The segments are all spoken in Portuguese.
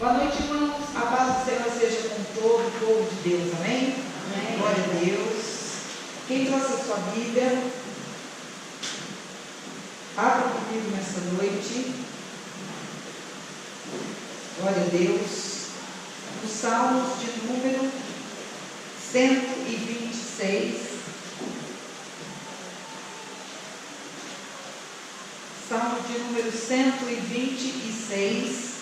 Boa noite, irmãos. A paz do Senhor seja com todo o povo de Deus, amém? Amém. Glória a Deus. Quem trouxe a sua Bíblia, abra comigo nessa noite. Glória a Deus. Os Salmos de número 126. Salmo de número 126.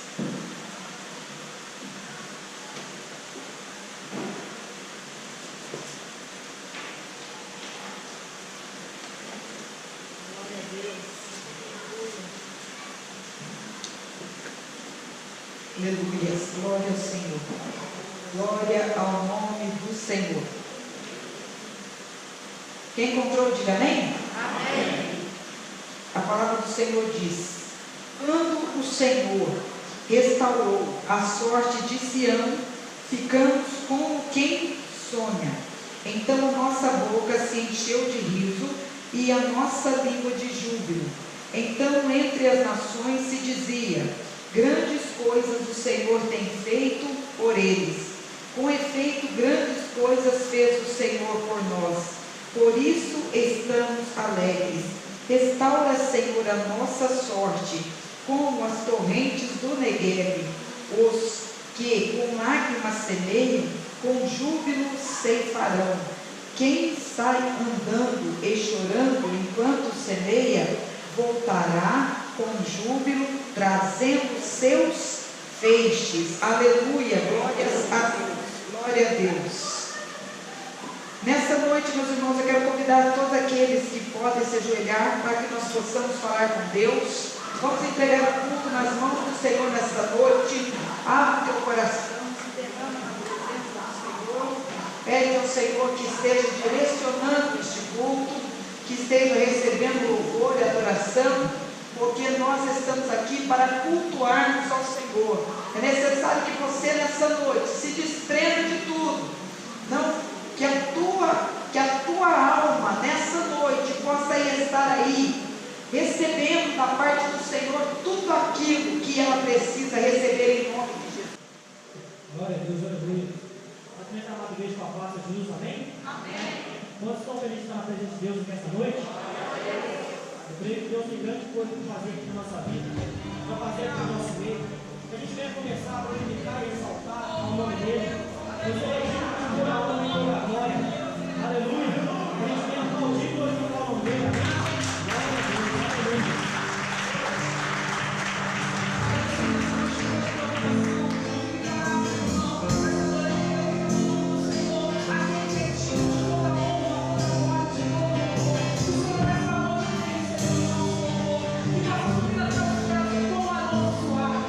Aleluia, glória ao Senhor, glória ao nome do Senhor. Quem encontrou, diga amém? Amém. A palavra do Senhor diz: quando o Senhor restaurou a sorte de Sião, ficamos como quem sonha. Então a nossa boca se encheu de riso e a nossa língua de júbilo. Então entre as nações se dizia: grandes coisas o Senhor tem feito por eles. Com efeito, grandes coisas fez o Senhor por nós. Por isso estamos alegres. Restaura, Senhor, a nossa sorte, como as torrentes do Neguebe. Os que com lágrimas semeiam, com júbilo ceifarão. Quem sai andando e chorando enquanto semeia, voltará com júbilo, trazendo seus feixes. Aleluia, glórias a Deus, glória a Deus. Nessa noite, meus irmãos, eu quero convidar todos aqueles que podem se ajoelhar para que nós possamos falar com Deus. Vamos entregar o culto nas mãos do Senhor nessa noite. Abre o teu coração, se derrama na presença do Senhor. Pede ao Senhor que esteja direcionando este culto, que esteja recebendo louvor e adoração, porque nós estamos aqui para cultuarmos ao Senhor. É necessário que você nessa noite se desprenda de tudo, não, que a tua alma nessa noite possa estar aí, recebendo da parte do Senhor tudo aquilo que ela precisa receber em nome de Jesus. Glória a Deus, aleluia. Nós também estamos na igreja com a paz de Jesus, amém? Amém. Quantos estão felizes de estar na presença de Deus nesta noite? Eu creio que Deus tem grande coisa para fazer aqui na nossa vida, para fazer aqui no nosso meio. Que a gente venha começar a glorificar e exaltar o nome dele. Eu sou elegido para adorar o nome da glória. Aleluia. Que a gente venha aplaudir e glorificar o nome dele. Amém? Glória a Deus, aleluia. Suave.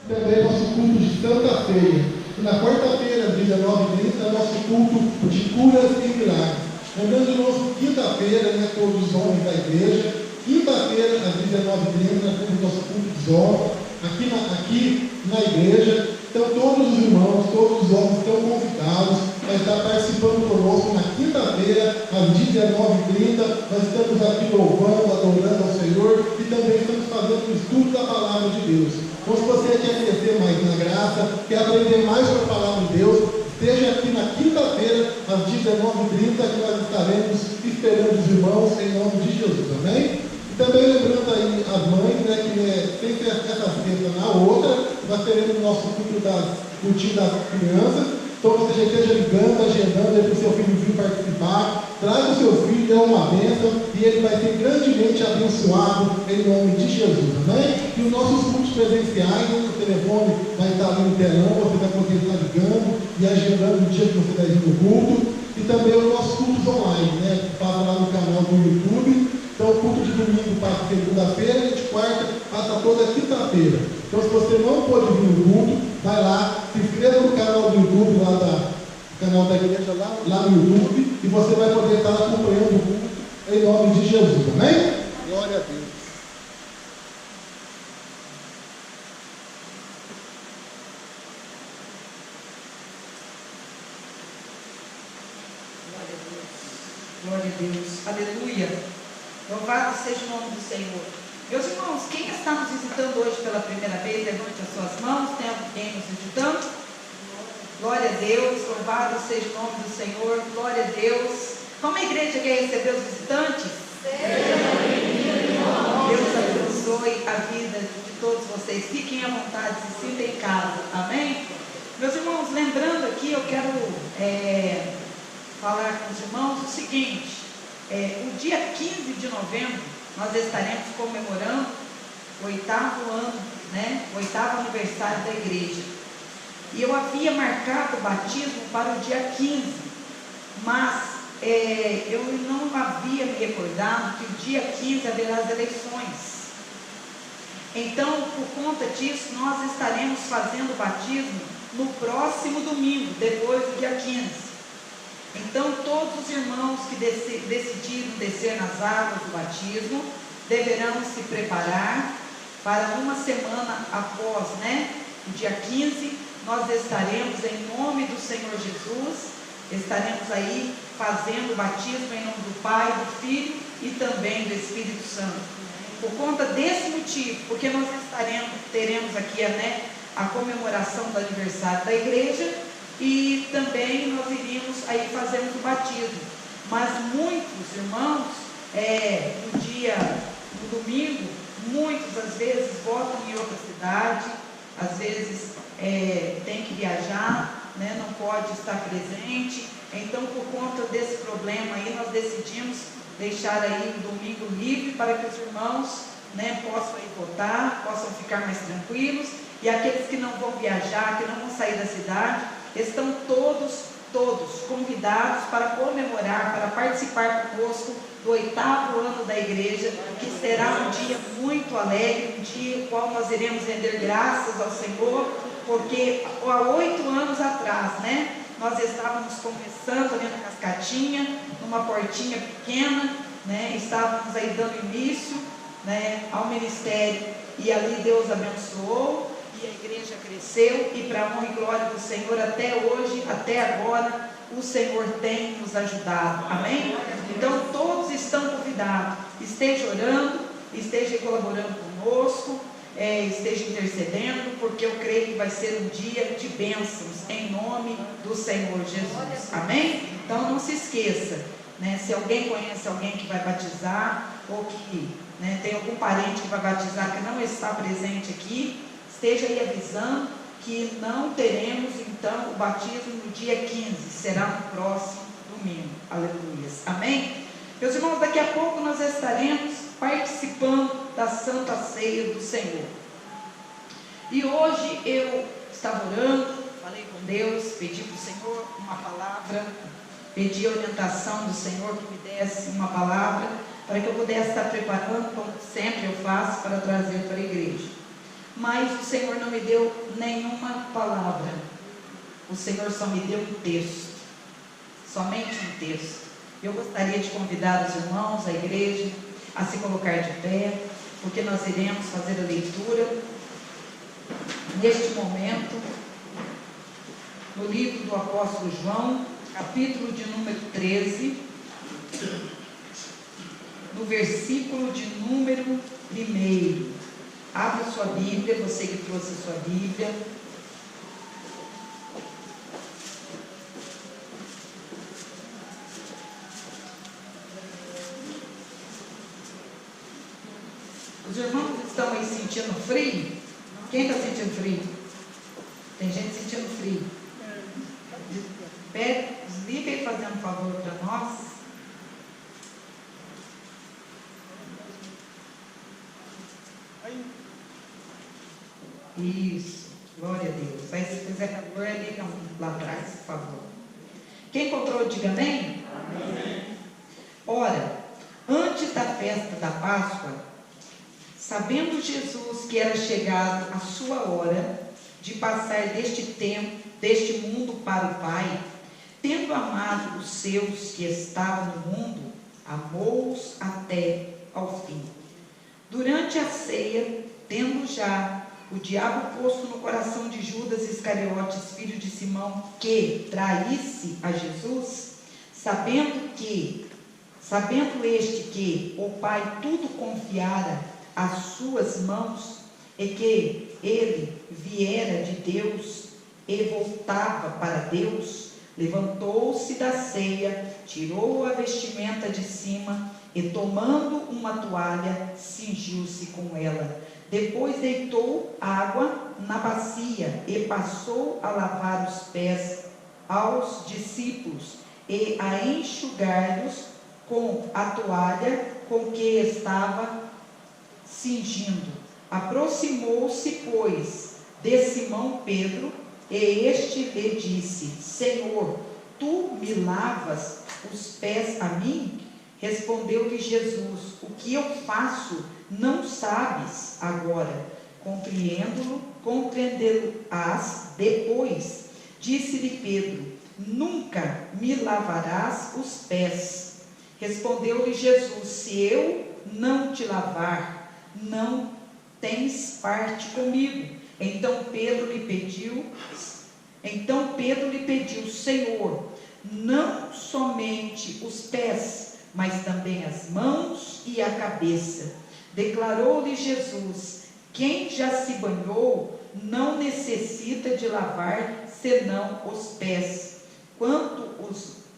Também nosso culto de Santa Ceia. E na quarta-feira, às 19h30, é nosso culto de curas e milagres. Lembrando de novo, quinta-feira, todos os homens da igreja. Quinta-feira, às 19h30, temos nosso culto de homens aqui na igreja. Então, todos os irmãos, todos os homens estão convidados a estar participando conosco na quinta-feira, às 19h30. Nós estamos aqui louvando, adorando ao Senhor e também estamos fazendo um estudo da palavra de Deus. Então, se você quer crescer mais na graça, quer aprender mais sobre a palavra de Deus, esteja aqui na quinta-feira, às 19h30, que nós estaremos esperando os irmãos em nome de Jesus, amém? E também lembrando aí as mães, que sem ser essa sexta na outra, nós teremos o nosso culto das crianças. Então você já esteja ligando, agendando para o seu filho vir participar. Traga o seu filho, é uma bênção e ele vai ser grandemente abençoado em nome de Jesus, amém? E os nossos cultos presenciais, o telefone vai estar ali no telão, você vai poder estar ligando e agendando o dia que você vai vir no culto. E também os nossos cultos online, que passa lá no canal do YouTube. Então o culto de domingo passa segunda-feira e de quarta passa toda quinta-feira. Então se você não pode vir no culto, vai lá, se inscreva no canal do YouTube, canal da igreja lá no YouTube, e você vai poder estar acompanhando o culto em nome de Jesus, amém? Glória a Deus. Glória a Deus, aleluia, louvado seja o nome do Senhor. Meus irmãos, quem está nos visitando hoje pela primeira vez, levante as suas mãos. Tem alguém nos visitando? Glória a Deus, louvado seja o nome do Senhor, glória a Deus. Como a igreja quer receber os visitantes? Deus abençoe a vida de todos vocês, fiquem à vontade, se sintam em casa, amém? Meus irmãos, lembrando aqui, eu quero falar com os irmãos o seguinte, o dia 15 de novembro, nós estaremos comemorando o 8º ano, o 8º aniversário da igreja. E eu havia marcado o batismo para o dia 15, mas eu não havia me recordado que o dia 15 haverá as eleições. Então, por conta disso, nós estaremos fazendo o batismo no próximo domingo, depois do dia 15. Então, todos os irmãos que decidiram descer nas águas do batismo, deverão se preparar para uma semana após, o dia 15, nós estaremos em nome do Senhor Jesus, estaremos aí fazendo o batismo em nome do Pai, do Filho e também do Espírito Santo. Por conta desse motivo, porque nós teremos aqui a comemoração do aniversário da igreja, e também nós iríamos aí fazermos o batismo. Mas muitos irmãos, no domingo, muitos às vezes votam em outra cidade, às vezes tem que viajar, não pode estar presente. Então, por conta desse problema aí, nós decidimos deixar aí o domingo livre para que os irmãos possam ir votar, possam ficar mais tranquilos, e aqueles que não vão viajar, que não vão sair da cidade, estão todos convidados para comemorar, para participar conosco do 8º ano da igreja, que será um dia muito alegre, um dia em qual nós iremos render graças ao Senhor, porque há 8 anos atrás, nós estávamos começando ali na Cascatinha, numa portinha pequena, estávamos aí dando início, ao ministério, e ali Deus abençoou, e a igreja cresceu, e para a honra e glória do Senhor, até hoje, até agora, o Senhor tem nos ajudado, amém? Então todos estão convidados, esteja orando, esteja colaborando conosco, esteja intercedendo, porque eu creio que vai ser um dia de bênçãos, em nome do Senhor Jesus, amém? Então não se esqueça, se alguém conhece alguém que vai batizar, ou que tem algum parente que vai batizar que não está presente aqui, esteja aí avisando que não teremos então o batismo no dia 15, será no próximo domingo, aleluias, amém? Meus irmãos, daqui a pouco nós estaremos participando da Santa Ceia do Senhor, e hoje eu estava orando, falei com Deus, pedi para o Senhor uma palavra, pedi a orientação do Senhor que me desse uma palavra, para que eu pudesse estar preparando, como sempre eu faço, para trazer para a igreja. mas o Senhor não me deu nenhuma palavra. O Senhor só me deu um texto, somente um texto. Eu gostaria de convidar os irmãos, a igreja, a se colocar de pé, porque nós iremos fazer a leitura neste momento no livro do apóstolo João, capítulo de número 13, no versículo de número 1. Abra sua Bíblia, você que trouxe a sua Bíblia. Os irmãos estão aí sentindo frio? Quem está sentindo frio? Tem gente sentindo frio. Desliga aí, fazendo um favor para nós. Isso, glória a Deus. Aí se fizer favor, liga lá atrás, por favor. Quem encontrou, diga amém. Amém. Ora, antes da festa da Páscoa, sabendo Jesus que era chegado a sua hora de passar deste mundo para o Pai, tendo amado os seus que estavam no mundo, amou-os até ao fim. Durante a ceia, tendo já o diabo posto no coração de Judas Iscariotes, filho de Simão, que traísse a Jesus, sabendo este que o Pai tudo confiara às suas mãos, e que ele viera de Deus e voltava para Deus, levantou-se da ceia, tirou a vestimenta de cima e, tomando uma toalha, cingiu-se com ela. Depois deitou água na bacia e passou a lavar os pés aos discípulos e a enxugar-los com a toalha com que estava cingindo. Aproximou-se, pois, de Simão Pedro, e este lhe disse: Senhor, tu me lavas os pés a mim? Respondeu-lhe Jesus: o que eu faço não sabes agora, compreendê-lo-ás depois. Disse-lhe Pedro: nunca me lavarás os pés. Respondeu-lhe Jesus: se eu não te lavar, não tens parte comigo. Então Pedro lhe pediu: Senhor, não somente os pés, mas também as mãos e a cabeça. Declarou-lhe Jesus: quem já se banhou não necessita de lavar senão os pés. Quanto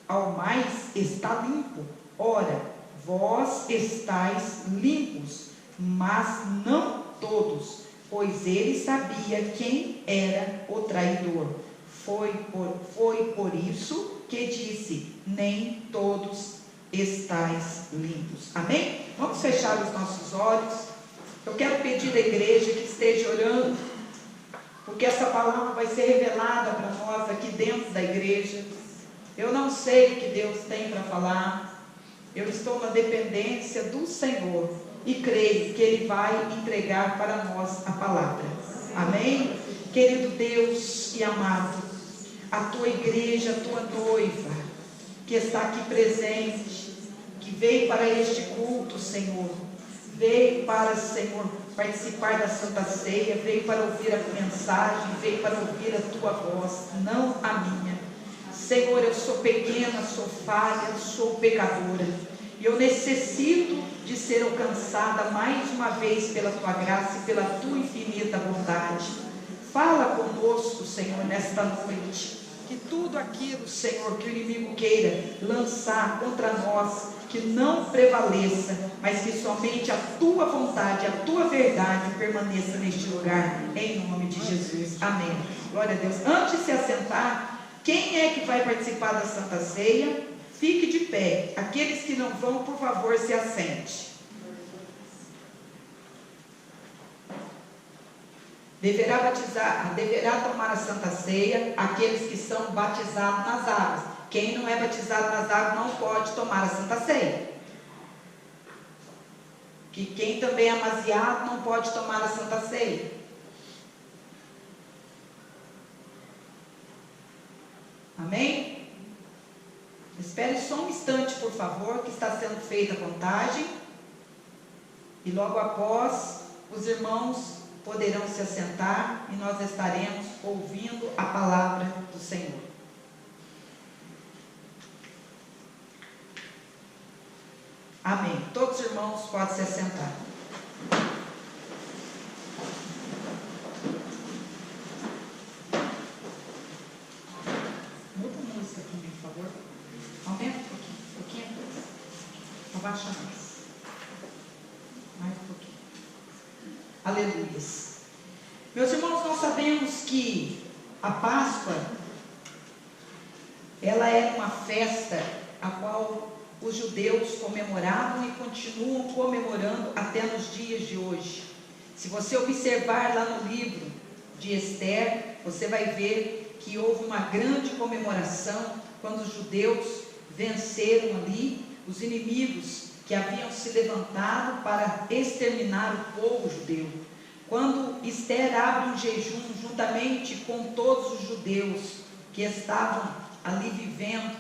ao mais, está limpo. Ora, vós estáis limpos, mas não todos, pois ele sabia quem era o traidor. Foi por isso que disse: nem todos estáis limpos. Amém? Vamos fechar os nossos olhos. Eu quero pedir à igreja que esteja orando, porque essa palavra vai ser revelada para nós aqui dentro da igreja. Eu não sei o que Deus tem para falar. Eu estou na dependência do Senhor e creio que Ele vai entregar para nós a palavra. Amém? Querido Deus e amado, a tua igreja, a tua noiva, que está aqui presente, que veio para este culto, Senhor, veio para, Senhor, participar da Santa Ceia, veio para ouvir a mensagem, veio para ouvir a tua voz, não a minha. Senhor, eu sou pequena, sou falha, sou pecadora, e eu necessito de ser alcançada mais uma vez pela tua graça e pela tua infinita bondade. Fala conosco, Senhor, nesta noite, que tudo aquilo, Senhor, que o inimigo queira lançar contra nós, que não prevaleça, mas que somente a tua vontade, a tua verdade permaneça neste lugar, em nome de Jesus. Amém. Glória a Deus. Antes de se assentar, quem é que vai participar da Santa Ceia? Fique de pé. Aqueles que não vão, por favor, se assente. Deverá tomar a Santa Ceia aqueles que são batizados nas águas. Quem não é batizado nas águas não pode tomar a Santa Ceia. Que quem também é amaziado não pode tomar a Santa Ceia. Amém? Espere só um instante, por favor, que está sendo feita a contagem. E logo após, os irmãos poderão se assentar e nós estaremos ouvindo a palavra do Senhor. Amém. Todos os irmãos podem se assentar. Muda a música também, por favor. Aumenta um pouquinho. Abaixa mais. Mais um pouquinho. Aleluia. Meus irmãos, nós sabemos que a Páscoa, ela é uma festa a qual os judeus comemoravam e continuam comemorando até nos dias de hoje. Se você observar lá no livro de Esther, você vai ver que houve uma grande comemoração quando os judeus venceram ali os inimigos que haviam se levantado para exterminar o povo judeu. Quando Esther abre um jejum juntamente com todos os judeus que estavam ali vivendo,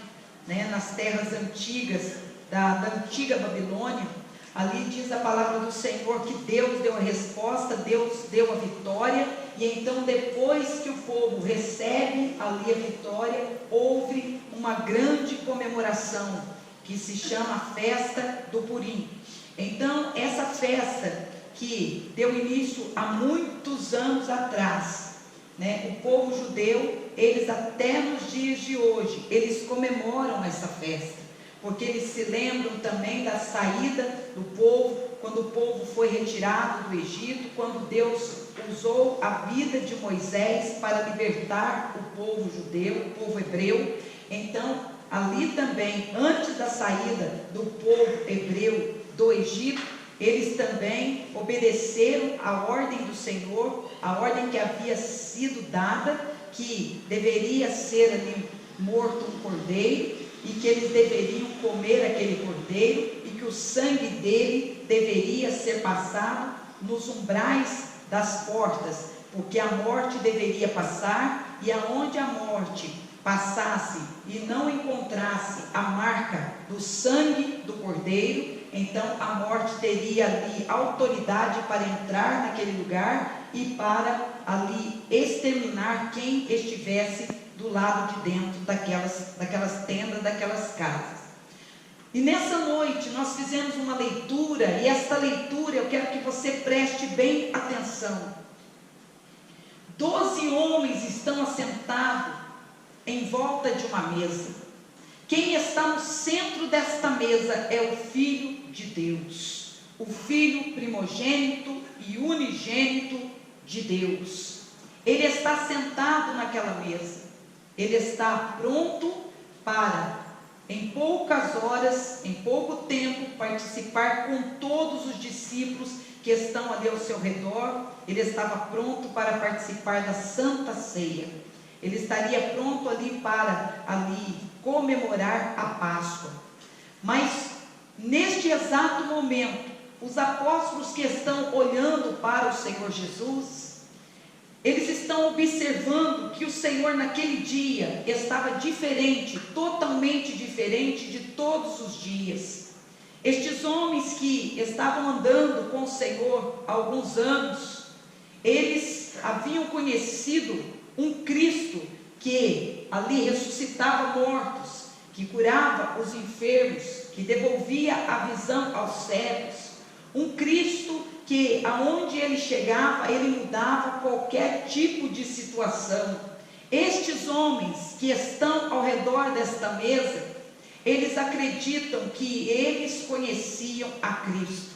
nas terras antigas, da antiga Babilônia, ali diz a palavra do Senhor que Deus deu a resposta, Deus deu a vitória, e então depois que o povo recebe ali a vitória, houve uma grande comemoração, que se chama a festa do Purim. Então, essa festa que deu início há muitos anos atrás, o povo judeu, eles até nos dias de hoje, eles comemoram essa festa, porque eles se lembram também da saída do povo, quando o povo foi retirado do Egito, quando Deus usou a vida de Moisés para libertar o povo judeu, o povo hebreu. Então, ali também, antes da saída do povo hebreu do Egito, eles também obedeceram a ordem do Senhor, a ordem que havia sido dada, que deveria ser ali morto um cordeiro, e que eles deveriam comer aquele cordeiro, e que o sangue dele deveria ser passado nos umbrais das portas, porque a morte deveria passar, e aonde a morte passasse e não encontrasse a marca do sangue do cordeiro, então a morte teria ali autoridade para entrar naquele lugar e para ali exterminar quem estivesse do lado de dentro daquelas tendas, daquelas casas. E nessa noite nós fizemos uma leitura, e esta leitura eu quero que você preste bem atenção. 12 homens estão assentados em volta de uma mesa. Quem está no centro desta mesa é o Filho de Deus, o Filho primogênito e unigênito de Deus. Ele está sentado naquela mesa, ele está pronto para, em poucas horas, em pouco tempo, participar com todos os discípulos que estão ali ao seu redor. Ele estava pronto para participar da Santa Ceia. Ele estaria pronto ali para comemorar a Páscoa. Mas neste exato momento, os apóstolos que estão olhando para o Senhor Jesus, eles estão observando que o Senhor naquele dia estava diferente, totalmente diferente de todos os dias. Estes homens que estavam andando com o Senhor há alguns anos, eles haviam conhecido um Cristo que ali ressuscitava mortos, que curava os enfermos, que devolvia a visão aos cegos, um Cristo que aonde ele chegava, ele mudava qualquer tipo de situação. Estes homens que estão ao redor desta mesa, eles acreditam que eles conheciam a Cristo.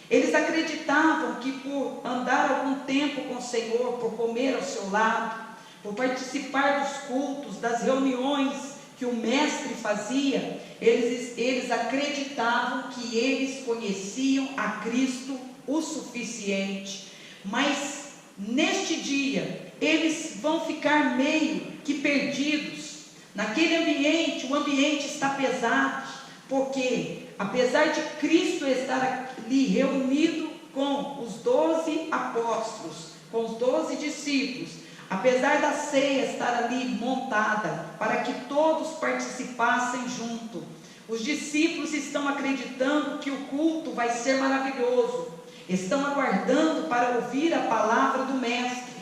Eles acreditavam que por andar algum tempo com o Senhor, por comer ao seu lado, por participar dos cultos, das reuniões que o mestre fazia, eles acreditavam que eles conheciam a Cristo o suficiente. Mas neste dia, eles vão ficar meio que perdidos. Naquele ambiente, o ambiente está pesado, porque apesar de Cristo estar ali reunido com os 12 apóstolos, com os 12 discípulos, apesar da ceia estar ali montada, para que todos participassem junto. Os discípulos estão acreditando que o culto vai ser maravilhoso, estão aguardando para ouvir a palavra do Mestre.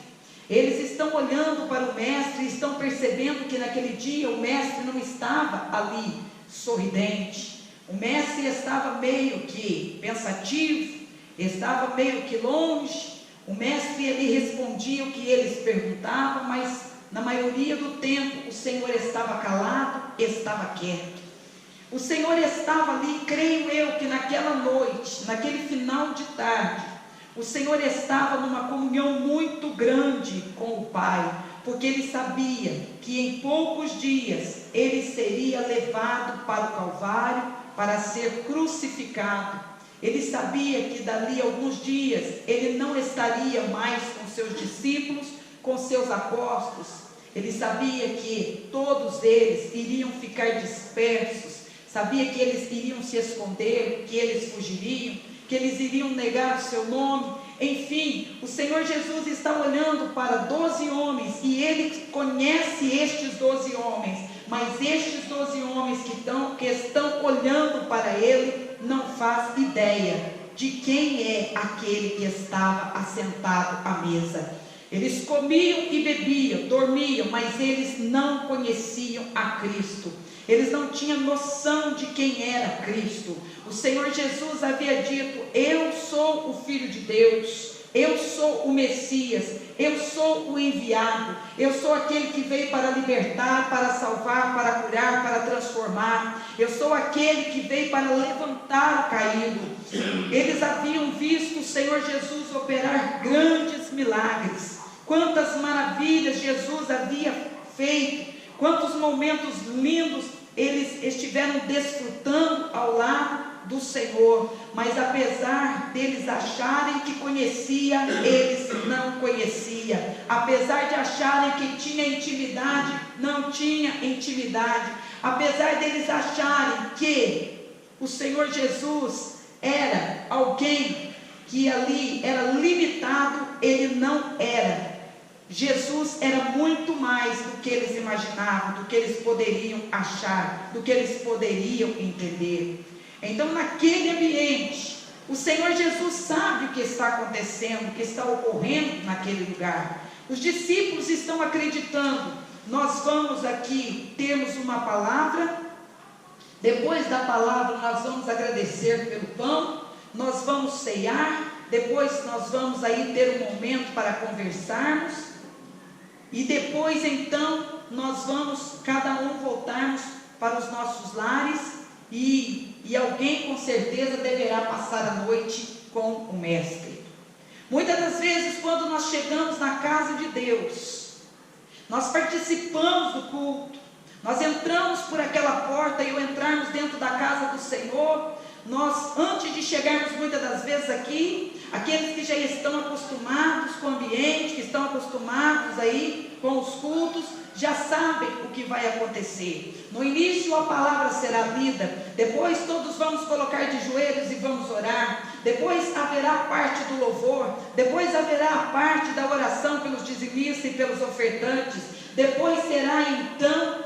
Eles estão olhando para o Mestre e estão percebendo que naquele dia o Mestre não estava ali sorridente. O Mestre estava meio que pensativo, estava meio que longe. O Mestre ele respondia o que eles perguntavam, mas na maioria do tempo o Senhor estava calado, estava quieto. O Senhor estava ali, creio eu que naquela noite, naquele final de tarde, o Senhor estava numa comunhão muito grande com o Pai, porque Ele sabia que em poucos dias Ele seria levado para o Calvário para ser crucificado. Ele sabia que dali a alguns dias Ele não estaria mais com seus discípulos, com seus apóstolos. Ele sabia que todos eles iriam ficar dispersos, sabia que eles iriam se esconder, que eles fugiriam, que eles iriam negar o seu nome. Enfim, o Senhor Jesus está olhando para 12 homens e Ele conhece estes 12 homens, mas estes 12 homens que estão olhando para Ele não faz ideia de quem é aquele que estava assentado à mesa. Eles comiam e bebiam, dormiam, mas eles não conheciam a Cristo. Eles não tinham noção de quem era Cristo. O Senhor Jesus havia dito: eu sou o Filho de Deus, eu sou o Messias, eu sou o enviado, eu sou aquele que veio para libertar, para salvar, para curar, para transformar. Eu sou aquele que veio para levantar o caído. Eles haviam visto o Senhor Jesus operar grandes milagres. Quantas maravilhas Jesus havia feito, quantos momentos lindos eles estiveram desfrutando ao lado do Senhor. Mas apesar deles acharem que conhecia, eles não conheciam. Apesar de acharem que tinha intimidade, não tinha intimidade. Apesar deles acharem que o Senhor Jesus era alguém que ali era limitado, Ele não era. Jesus era muito mais do que eles imaginavam, do que eles poderiam achar, do que eles poderiam entender. Então, naquele ambiente, o Senhor Jesus sabe o que está acontecendo, o que está ocorrendo naquele lugar. Os discípulos estão acreditando. Nós vamos aqui termos uma palavra, depois da palavra nós vamos agradecer pelo pão, nós vamos ceiar, depois nós vamos aí ter um momento para conversarmos. E depois então nós vamos cada um voltarmos para os nossos lares e alguém com certeza deverá passar a noite com o Mestre. Muitas das vezes quando nós chegamos na casa de Deus, nós participamos do culto, nós entramos por aquela porta e ao entrarmos dentro da casa do Senhor, nós antes de chegarmos muitas das vezes aqui, aqueles que já estão acostumados com o ambiente, que estão acostumados aí com os cultos, já sabem o que vai acontecer. No início a palavra será lida, depois todos vamos colocar de joelhos e vamos orar, depois haverá a parte do louvor, depois haverá a parte da oração pelos dizimistas e pelos ofertantes, depois será então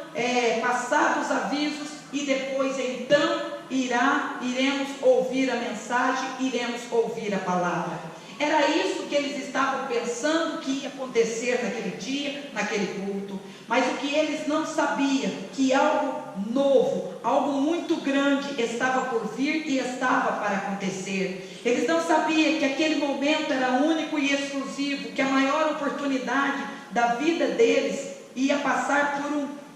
passados os avisos e depois então iremos ouvir a mensagem, iremos ouvir a palavra. Era isso que eles estavam pensando que ia acontecer naquele dia, naquele culto. Mas o que eles não sabiam, que algo novo, algo muito grande estava por vir e estava para acontecer. Eles não sabiam que aquele momento era único e exclusivo, que a maior oportunidade da vida deles ia passar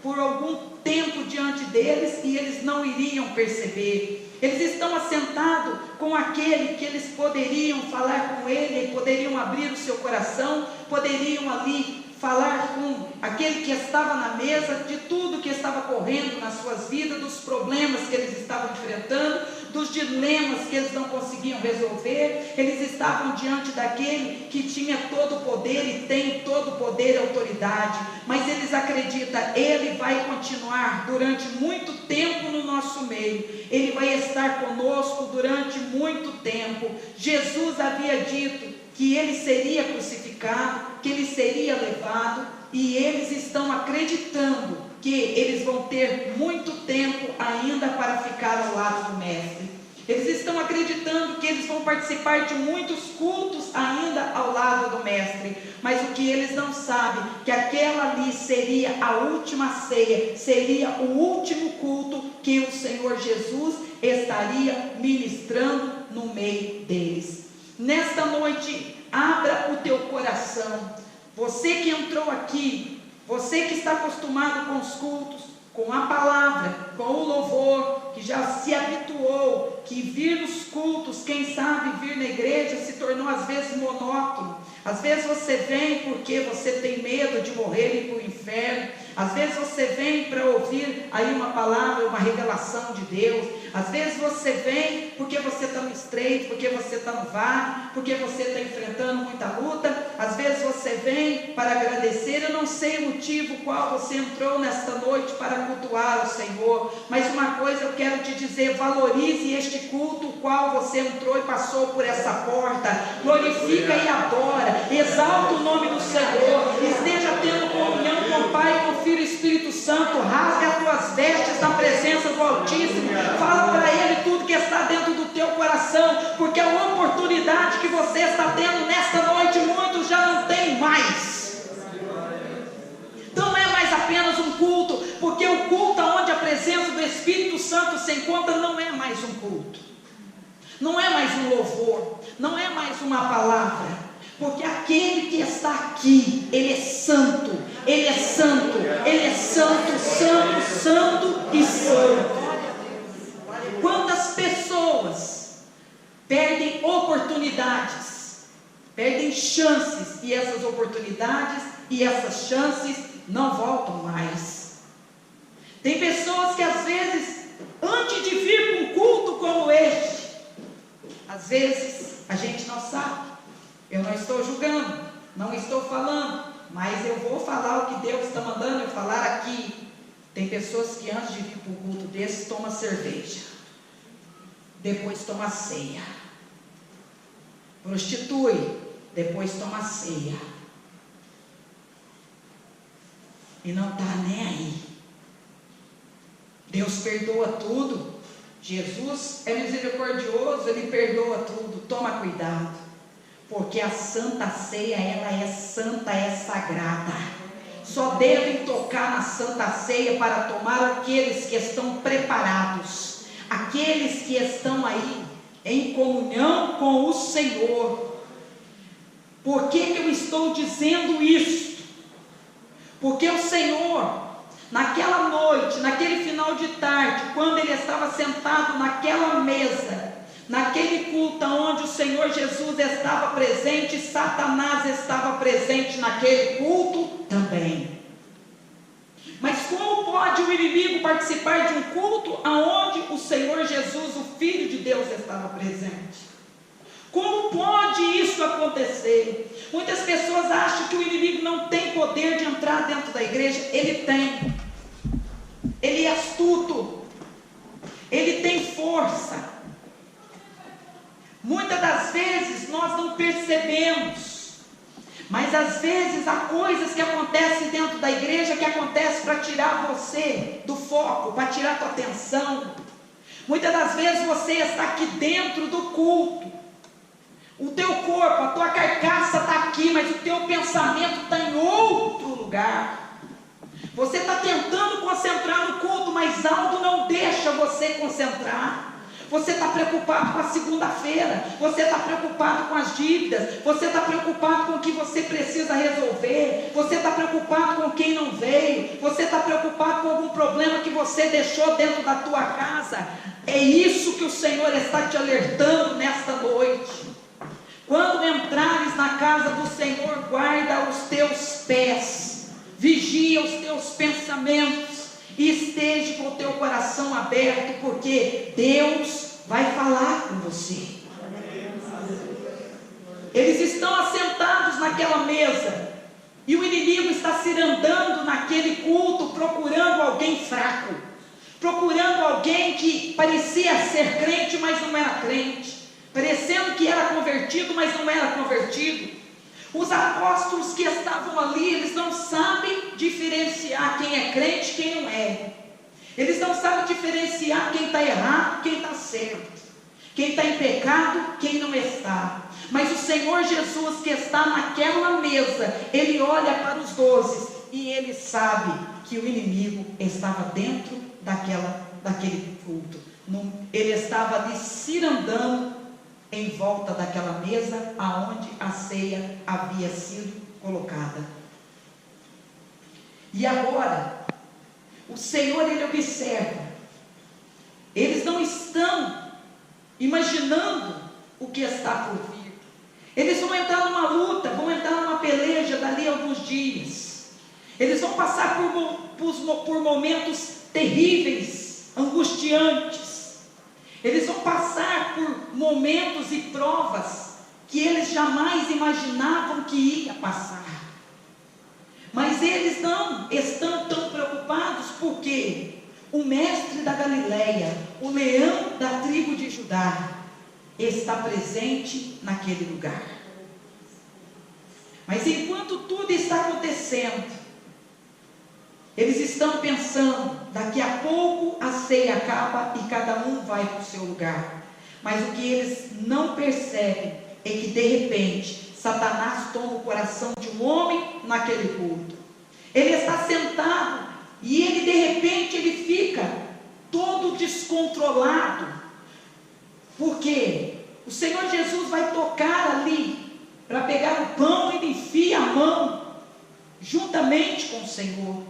por algum tempo diante deles e eles não iriam perceber. Eles estão assentados com aquele que eles poderiam falar com ele, poderiam abrir o seu coração, poderiam ali falar com aquele que estava na mesa de tudo que estava correndo nas suas vidas, dos problemas que eles estavam enfrentando, dos dilemas que eles não conseguiam resolver. Eles estavam diante daquele que tinha todo o poder e tem todo o poder e autoridade, mas eles acreditam, ele vai continuar durante muito tempo no nosso meio, ele vai estar conosco durante muito tempo. Jesus havia dito que ele seria crucificado, que ele seria levado, e eles estão acreditando que eles vão ter muito tempo ainda para ficar ao lado do Mestre. Eles estão acreditando que eles vão participar de muitos cultos ainda ao lado do Mestre, mas o que eles não sabem, que aquela ali seria a última ceia, seria o último culto que o Senhor Jesus estaria ministrando no meio deles. Nesta noite, abra o teu coração. Você que entrou aqui, você que está acostumado com os cultos, com a palavra, com o louvor, que já se habituou, que vir nos cultos, quem sabe vir na igreja se tornou às vezes monótono. Às vezes você vem porque você tem medo de morrer e ir para o inferno. Às vezes você vem para ouvir aí uma palavra, uma revelação de Deus. Às vezes você vem porque você está no estreito, porque você está no vale, porque você está enfrentando muita luta. Às vezes você vem para agradecer. Eu não sei o motivo qual você entrou nesta noite para cultuar o Senhor, mas uma coisa eu quero te dizer: valorize este culto o qual você entrou e passou por essa porta. Glorifica e adora, exalta o nome do Senhor, esteja tendo comunhão com o Pai, com o Filho e Espírito Santo. Rasga as tuas vestes na presença do Altíssimo, fala para Ele tudo que está dentro do teu coração, porque a oportunidade que você está tendo nesta noite, muitos já não têm mais. Então não é mais apenas um culto, porque o culto onde a presença do Espírito Santo se encontra não é mais um culto, não é mais um louvor, não é mais uma palavra, porque aquele que está aqui, Ele é santo, Ele é santo, Ele é santo, santo, santo e santo. Quantas pessoas perdem oportunidades, perdem chances, e essas oportunidades e essas chances não voltam mais. Tem pessoas que às vezes, antes de vir para um culto como este, às vezes a gente não sabe. Eu não estou julgando, não estou falando, mas eu vou falar o que Deus está mandando eu falar aqui. Tem pessoas que antes de vir para um culto desse, toma cerveja, depois toma ceia, prostitui, depois toma ceia, e não está nem aí. Deus perdoa tudo, Jesus é misericordioso, Ele perdoa tudo. Toma cuidado, porque a Santa Ceia, ela é santa, é sagrada. Só devem tocar na Santa Ceia para tomar aqueles que estão preparados, aqueles que estão aí em comunhão com o Senhor. Por que eu estou dizendo isso? Porque o Senhor, naquela noite, naquele final de tarde, quando Ele estava sentado naquela mesa, naquele culto onde o Senhor Jesus estava presente, Satanás estava presente naquele culto também. Mas como pode o inimigo participar de um culto onde o Senhor Jesus, o Filho de Deus, estava presente? Como pode isso acontecer? Muitas pessoas acham que o inimigo não tem poder de entrar dentro da igreja. Ele tem. Ele é astuto. Ele tem força. Muitas das vezes nós não percebemos, mas às vezes há coisas que acontecem dentro da igreja que acontecem para tirar você do foco, para tirar a tua atenção. Muitas das vezes você está aqui dentro do culto, o teu corpo, a tua carcaça está aqui, mas o teu pensamento está em outro lugar. Você está tentando concentrar no culto, mas algo não deixa você concentrar. Você está preocupado com a segunda-feira, você está preocupado com as dívidas, você está preocupado com o que você precisa resolver, você está preocupado com quem não veio, você está preocupado com algum problema que você deixou dentro da tua casa. É isso que o Senhor está te alertando nesta noite. Quando entrares na casa do Senhor, guarda os teus pés, vigia os teus pensamentos, e esteja com o teu coração aberto, porque Deus vai falar com você. Eles estão assentados naquela mesa e o inimigo está cirandando naquele culto, procurando alguém fraco, procurando alguém que parecia ser crente, mas não era crente, parecendo que era convertido, mas não era convertido. Os apóstolos que estavam ali, eles não sabem diferenciar quem é crente e quem não é. Eles não sabem diferenciar quem está errado, quem está certo, quem está em pecado, quem não está. Mas o Senhor Jesus, que está naquela mesa, Ele olha para os 12 e Ele sabe que o inimigo estava dentro daquele culto. Ele estava ali cirandando em volta daquela mesa aonde a ceia havia sido colocada. E agora, o Senhor, Ele observa. Eles não estão imaginando o que está por vir. Eles vão entrar numa luta, vão entrar numa peleja dali a alguns dias. Eles vão passar por momentos terríveis, angustiantes. Eles vão passar por momentos e provas que eles jamais imaginavam que ia passar. Mas eles não estão tão preocupados porque o mestre da Galileia, o leão da tribo de Judá, está presente naquele lugar. Mas enquanto tudo está acontecendo, eles estão pensando, daqui a pouco a ceia acaba e cada um vai para o seu lugar. Mas o que eles não percebem é que de repente Satanás toma o coração de um homem naquele culto. Ele está sentado e ele de repente ele fica todo descontrolado, porque o Senhor Jesus vai tocar ali para pegar o pão e ele enfia a mão juntamente com o Senhor.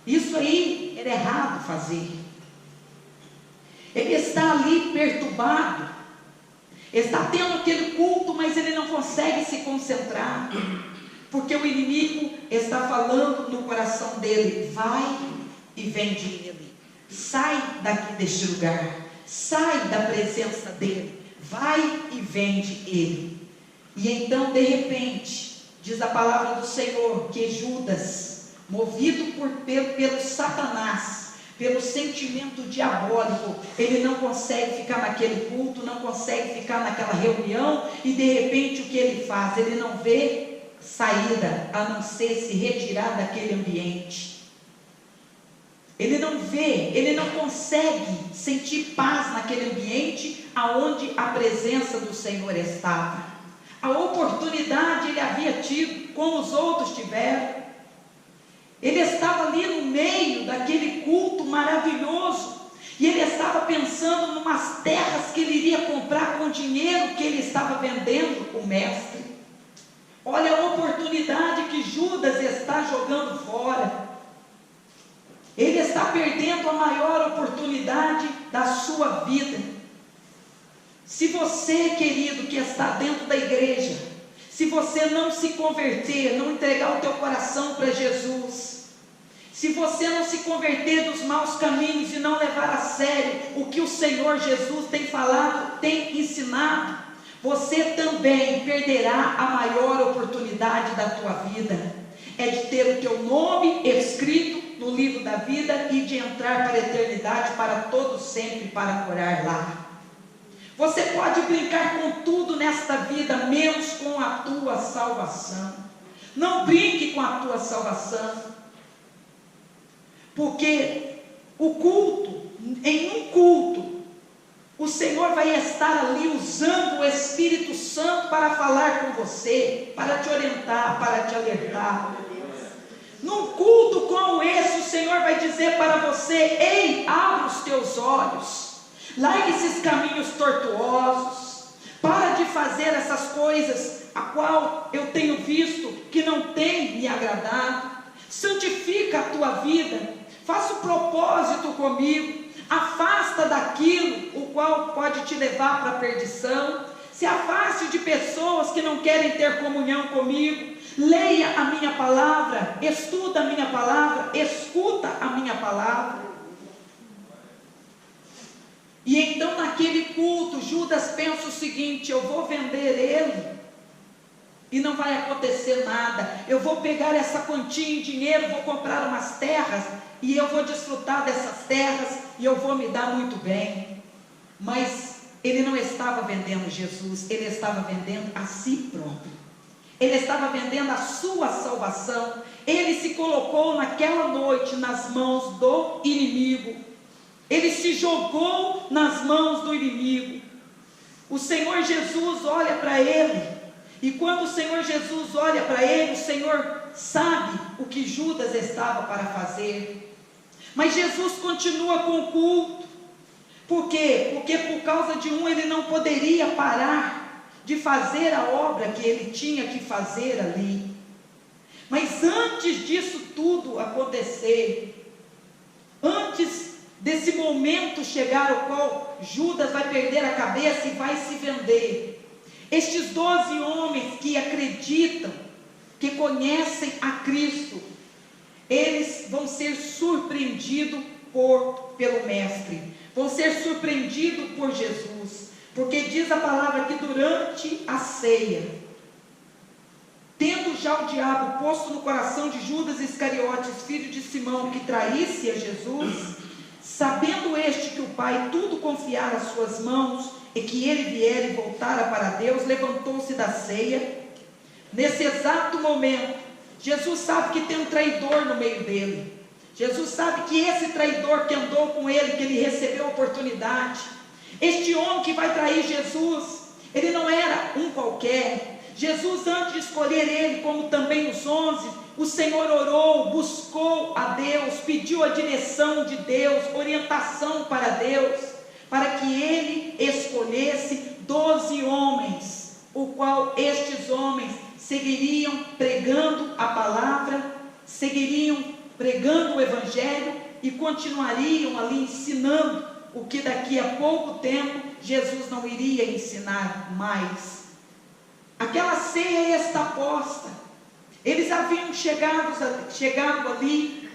Isso aí era errado fazer. Ele está ali perturbado, está tendo aquele culto, mas ele não consegue se concentrar, porque o inimigo está falando no coração dele: vai e vende ele, sai daqui deste lugar, sai da presença dele, vai e vende ele. E então de repente, diz a palavra do Senhor, que Judas, movido pelo Satanás, pelo sentimento diabólico, ele não consegue ficar naquele culto, não consegue ficar naquela reunião, e de repente o que ele faz? Ele não vê saída a não ser se retirar daquele ambiente. Ele não vê, ele não consegue sentir paz naquele ambiente aonde a presença do Senhor estava. A oportunidade ele havia tido, como os outros tiveram. Ele estava ali no meio daquele culto maravilhoso, e ele estava pensando em umas terras que ele iria comprar com o dinheiro que ele estava vendendo o mestre. Olha a oportunidade que Judas está jogando fora. Ele está perdendo a maior oportunidade da sua vida. Se você, querido, que está dentro da igreja, se você não se converter, não entregar o teu coração para Jesus, se você não se converter dos maus caminhos e não levar a sério o que o Senhor Jesus tem falado, tem ensinado, você também perderá a maior oportunidade da tua vida. É de ter o teu nome escrito no livro da vida e de entrar para a eternidade, para todo sempre, para morar lá. Você pode brincar com tudo nesta vida, menos com a tua salvação. Não brinque com a tua salvação, porque o culto, em um culto, o Senhor vai estar ali usando o Espírito Santo para falar com você, para te orientar, para te alertar. Num culto como esse, o Senhor vai dizer para você: ei, abre os teus olhos, largue esses caminhos tortuosos, para de fazer essas coisas a qual eu tenho visto que não tem me agradado. Santifica a tua vida, faça o propósito comigo, afasta daquilo o qual pode te levar para a perdição, se afaste de pessoas que não querem ter comunhão comigo, leia a minha palavra, estuda a minha palavra, escuta a minha palavra. E então naquele culto, Judas pensa o seguinte: eu vou vender ele e não vai acontecer nada. Eu vou pegar essa quantia em dinheiro, vou comprar umas terras e eu vou desfrutar dessas terras e eu vou me dar muito bem. Mas ele não estava vendendo Jesus, ele estava vendendo a si próprio. Ele estava vendendo a sua salvação. Ele se colocou naquela noite nas mãos do inimigo. Ele se jogou nas mãos do inimigo. O Senhor Jesus olha para ele. E quando o Senhor Jesus olha para ele, o Senhor sabe o que Judas estava para fazer. Mas Jesus continua com o culto. Por quê? Porque por causa de ele não poderia parar de fazer a obra que ele tinha que fazer ali. Mas antes disso tudo acontecer, antes desse momento chegar ao qual Judas vai perder a cabeça e vai se vender, estes 12 homens que acreditam, que conhecem a Cristo, eles vão ser surpreendidos pelo Mestre, vão ser surpreendidos por Jesus, porque diz a palavra que durante a ceia, tendo já o diabo posto no coração de Judas Iscariotes, filho de Simão, que traísse a Jesus, sabendo este que o Pai tudo confiara às suas mãos, e que ele viera e voltara para Deus, levantou-se da ceia. Nesse exato momento, Jesus sabe que tem um traidor no meio dele. Jesus sabe que esse traidor que andou com ele, que ele recebeu a oportunidade, este homem que vai trair Jesus, ele não era um qualquer. Jesus, antes de escolher ele, como também os 11, o Senhor orou, buscou a Deus, pediu a direção de Deus, orientação para Deus, para que ele escolhesse 12 homens, o qual estes homens seguiriam pregando a palavra, seguiriam pregando o Evangelho e continuariam ali ensinando o que daqui a pouco tempo Jesus não iria ensinar mais. Aquela ceia está posta. Eles haviam chegado ali.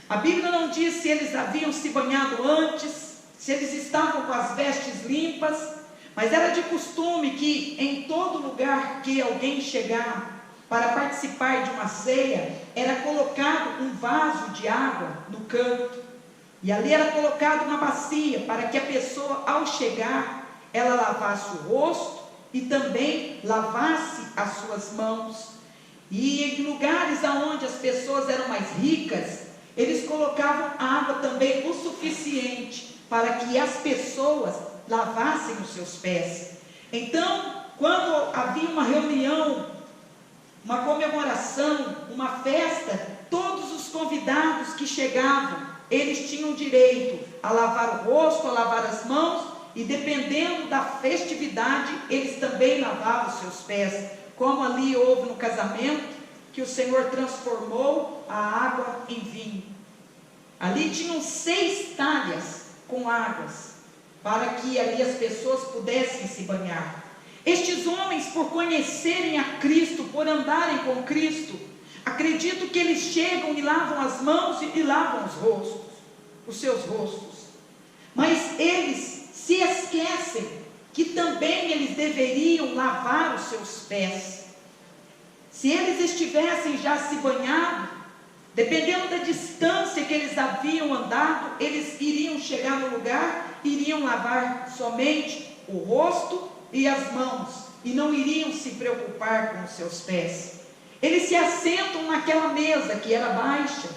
A Bíblia não diz se eles haviam se banhado antes, se eles estavam com as vestes limpas, mas era de costume que em todo lugar que alguém chegava para participar de uma ceia, era colocado um vaso de água no canto, e ali era colocado uma bacia, para que a pessoa, ao chegar, ela lavasse o rosto e também lavasse as suas mãos. E em lugares onde as pessoas eram mais ricas, eles colocavam água também o suficiente para que as pessoas lavassem os seus pés. Então, quando havia uma reunião, uma comemoração, uma festa, todos os convidados que chegavam, eles tinham direito a lavar o rosto, a lavar as mãos, e dependendo da festividade, eles também lavavam os seus pés, como ali houve no casamento, que o Senhor transformou a água em vinho. Ali tinham 6 talhas com águas, para que ali as pessoas pudessem se banhar. Estes homens, por conhecerem a Cristo, por andarem com Cristo, acredito que eles chegam e lavam as mãos e lavam os rostos, os seus rostos. Mas eles se esquecem que também eles deveriam lavar os seus pés. Se eles estivessem já se banhado, dependendo da distância que eles haviam andado, eles iriam chegar no lugar, iriam lavar somente o rosto e as mãos, e não iriam se preocupar com os seus pés. Eles se assentam naquela mesa que era baixa,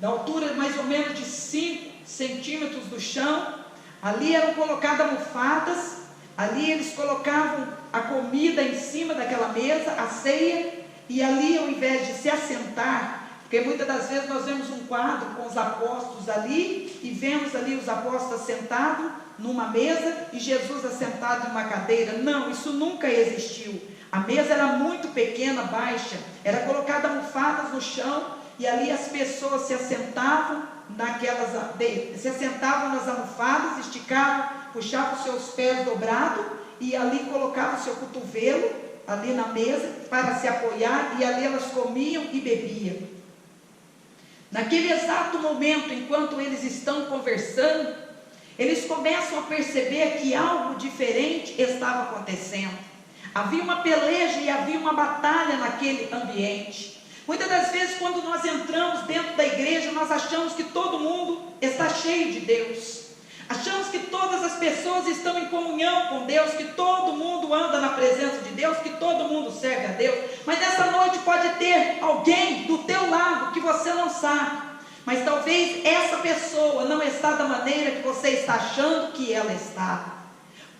da altura mais ou menos de 5 centímetros do chão. Ali eram colocadas almofadas, ali eles colocavam a comida em cima daquela mesa, a ceia, e ali, ao invés de se assentar, porque muitas das vezes nós vemos um quadro com os apóstolos ali, e vemos ali os apóstolos sentados numa mesa, e Jesus assentado em uma cadeira. Não, isso nunca existiu. A mesa era muito pequena, baixa, era colocada almofadas no chão, e ali as pessoas se assentavam nas almofadas, esticavam, puxavam os seus pés dobrados, e ali colocavam o seu cotovelo, ali na mesa, para se apoiar, e ali elas comiam e bebiam. Naquele exato momento, enquanto eles estão conversando, eles começam a perceber que algo diferente estava acontecendo. Havia uma peleja e havia uma batalha naquele ambiente. Muitas das vezes, quando nós entramos dentro da igreja, nós achamos que todo mundo está cheio de Deus. Achamos que todas as pessoas estão em comunhão com Deus, que todo mundo anda na presença de Deus, que todo mundo serve a Deus. Mas nessa noite pode ter alguém do teu lado que você não sabe. Mas talvez essa pessoa não está da maneira que você está achando que ela está.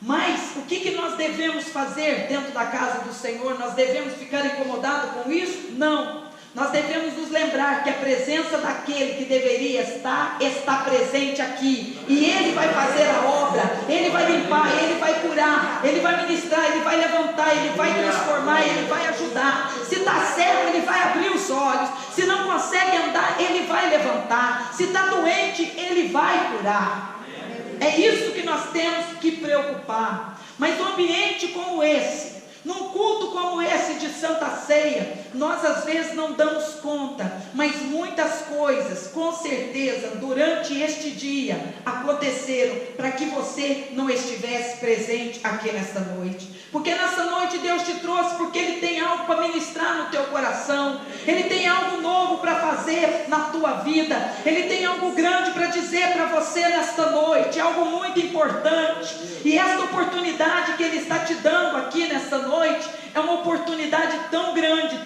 Mas o que nós devemos fazer dentro da casa do Senhor? Nós devemos ficar incomodados com isso? Não. Nós devemos nos lembrar que a presença daquele que deveria estar, está presente aqui. E Ele vai fazer a obra, Ele vai limpar, Ele vai curar, Ele vai ministrar, Ele vai levantar, Ele vai transformar, Ele vai ajudar. Se está cego, Ele vai abrir os olhos. Se não consegue andar, Ele vai levantar. Se está doente, Ele vai curar. É isso que nós temos que preocupar. Mas um ambiente como esse, num culto como esse de Santa Ceia, nós às vezes não damos conta, mas muitas coisas, com certeza, durante este dia, aconteceram para que você não estivesse presente aqui nesta noite. Porque nessa noite Deus te trouxe porque Ele tem algo para ministrar no teu coração. Ele tem algo novo para fazer na tua vida. Ele tem algo grande para dizer para você nesta noite, algo muito importante. E esta oportunidade que Ele está te dando aqui nesta noite é uma oportunidade tão grande,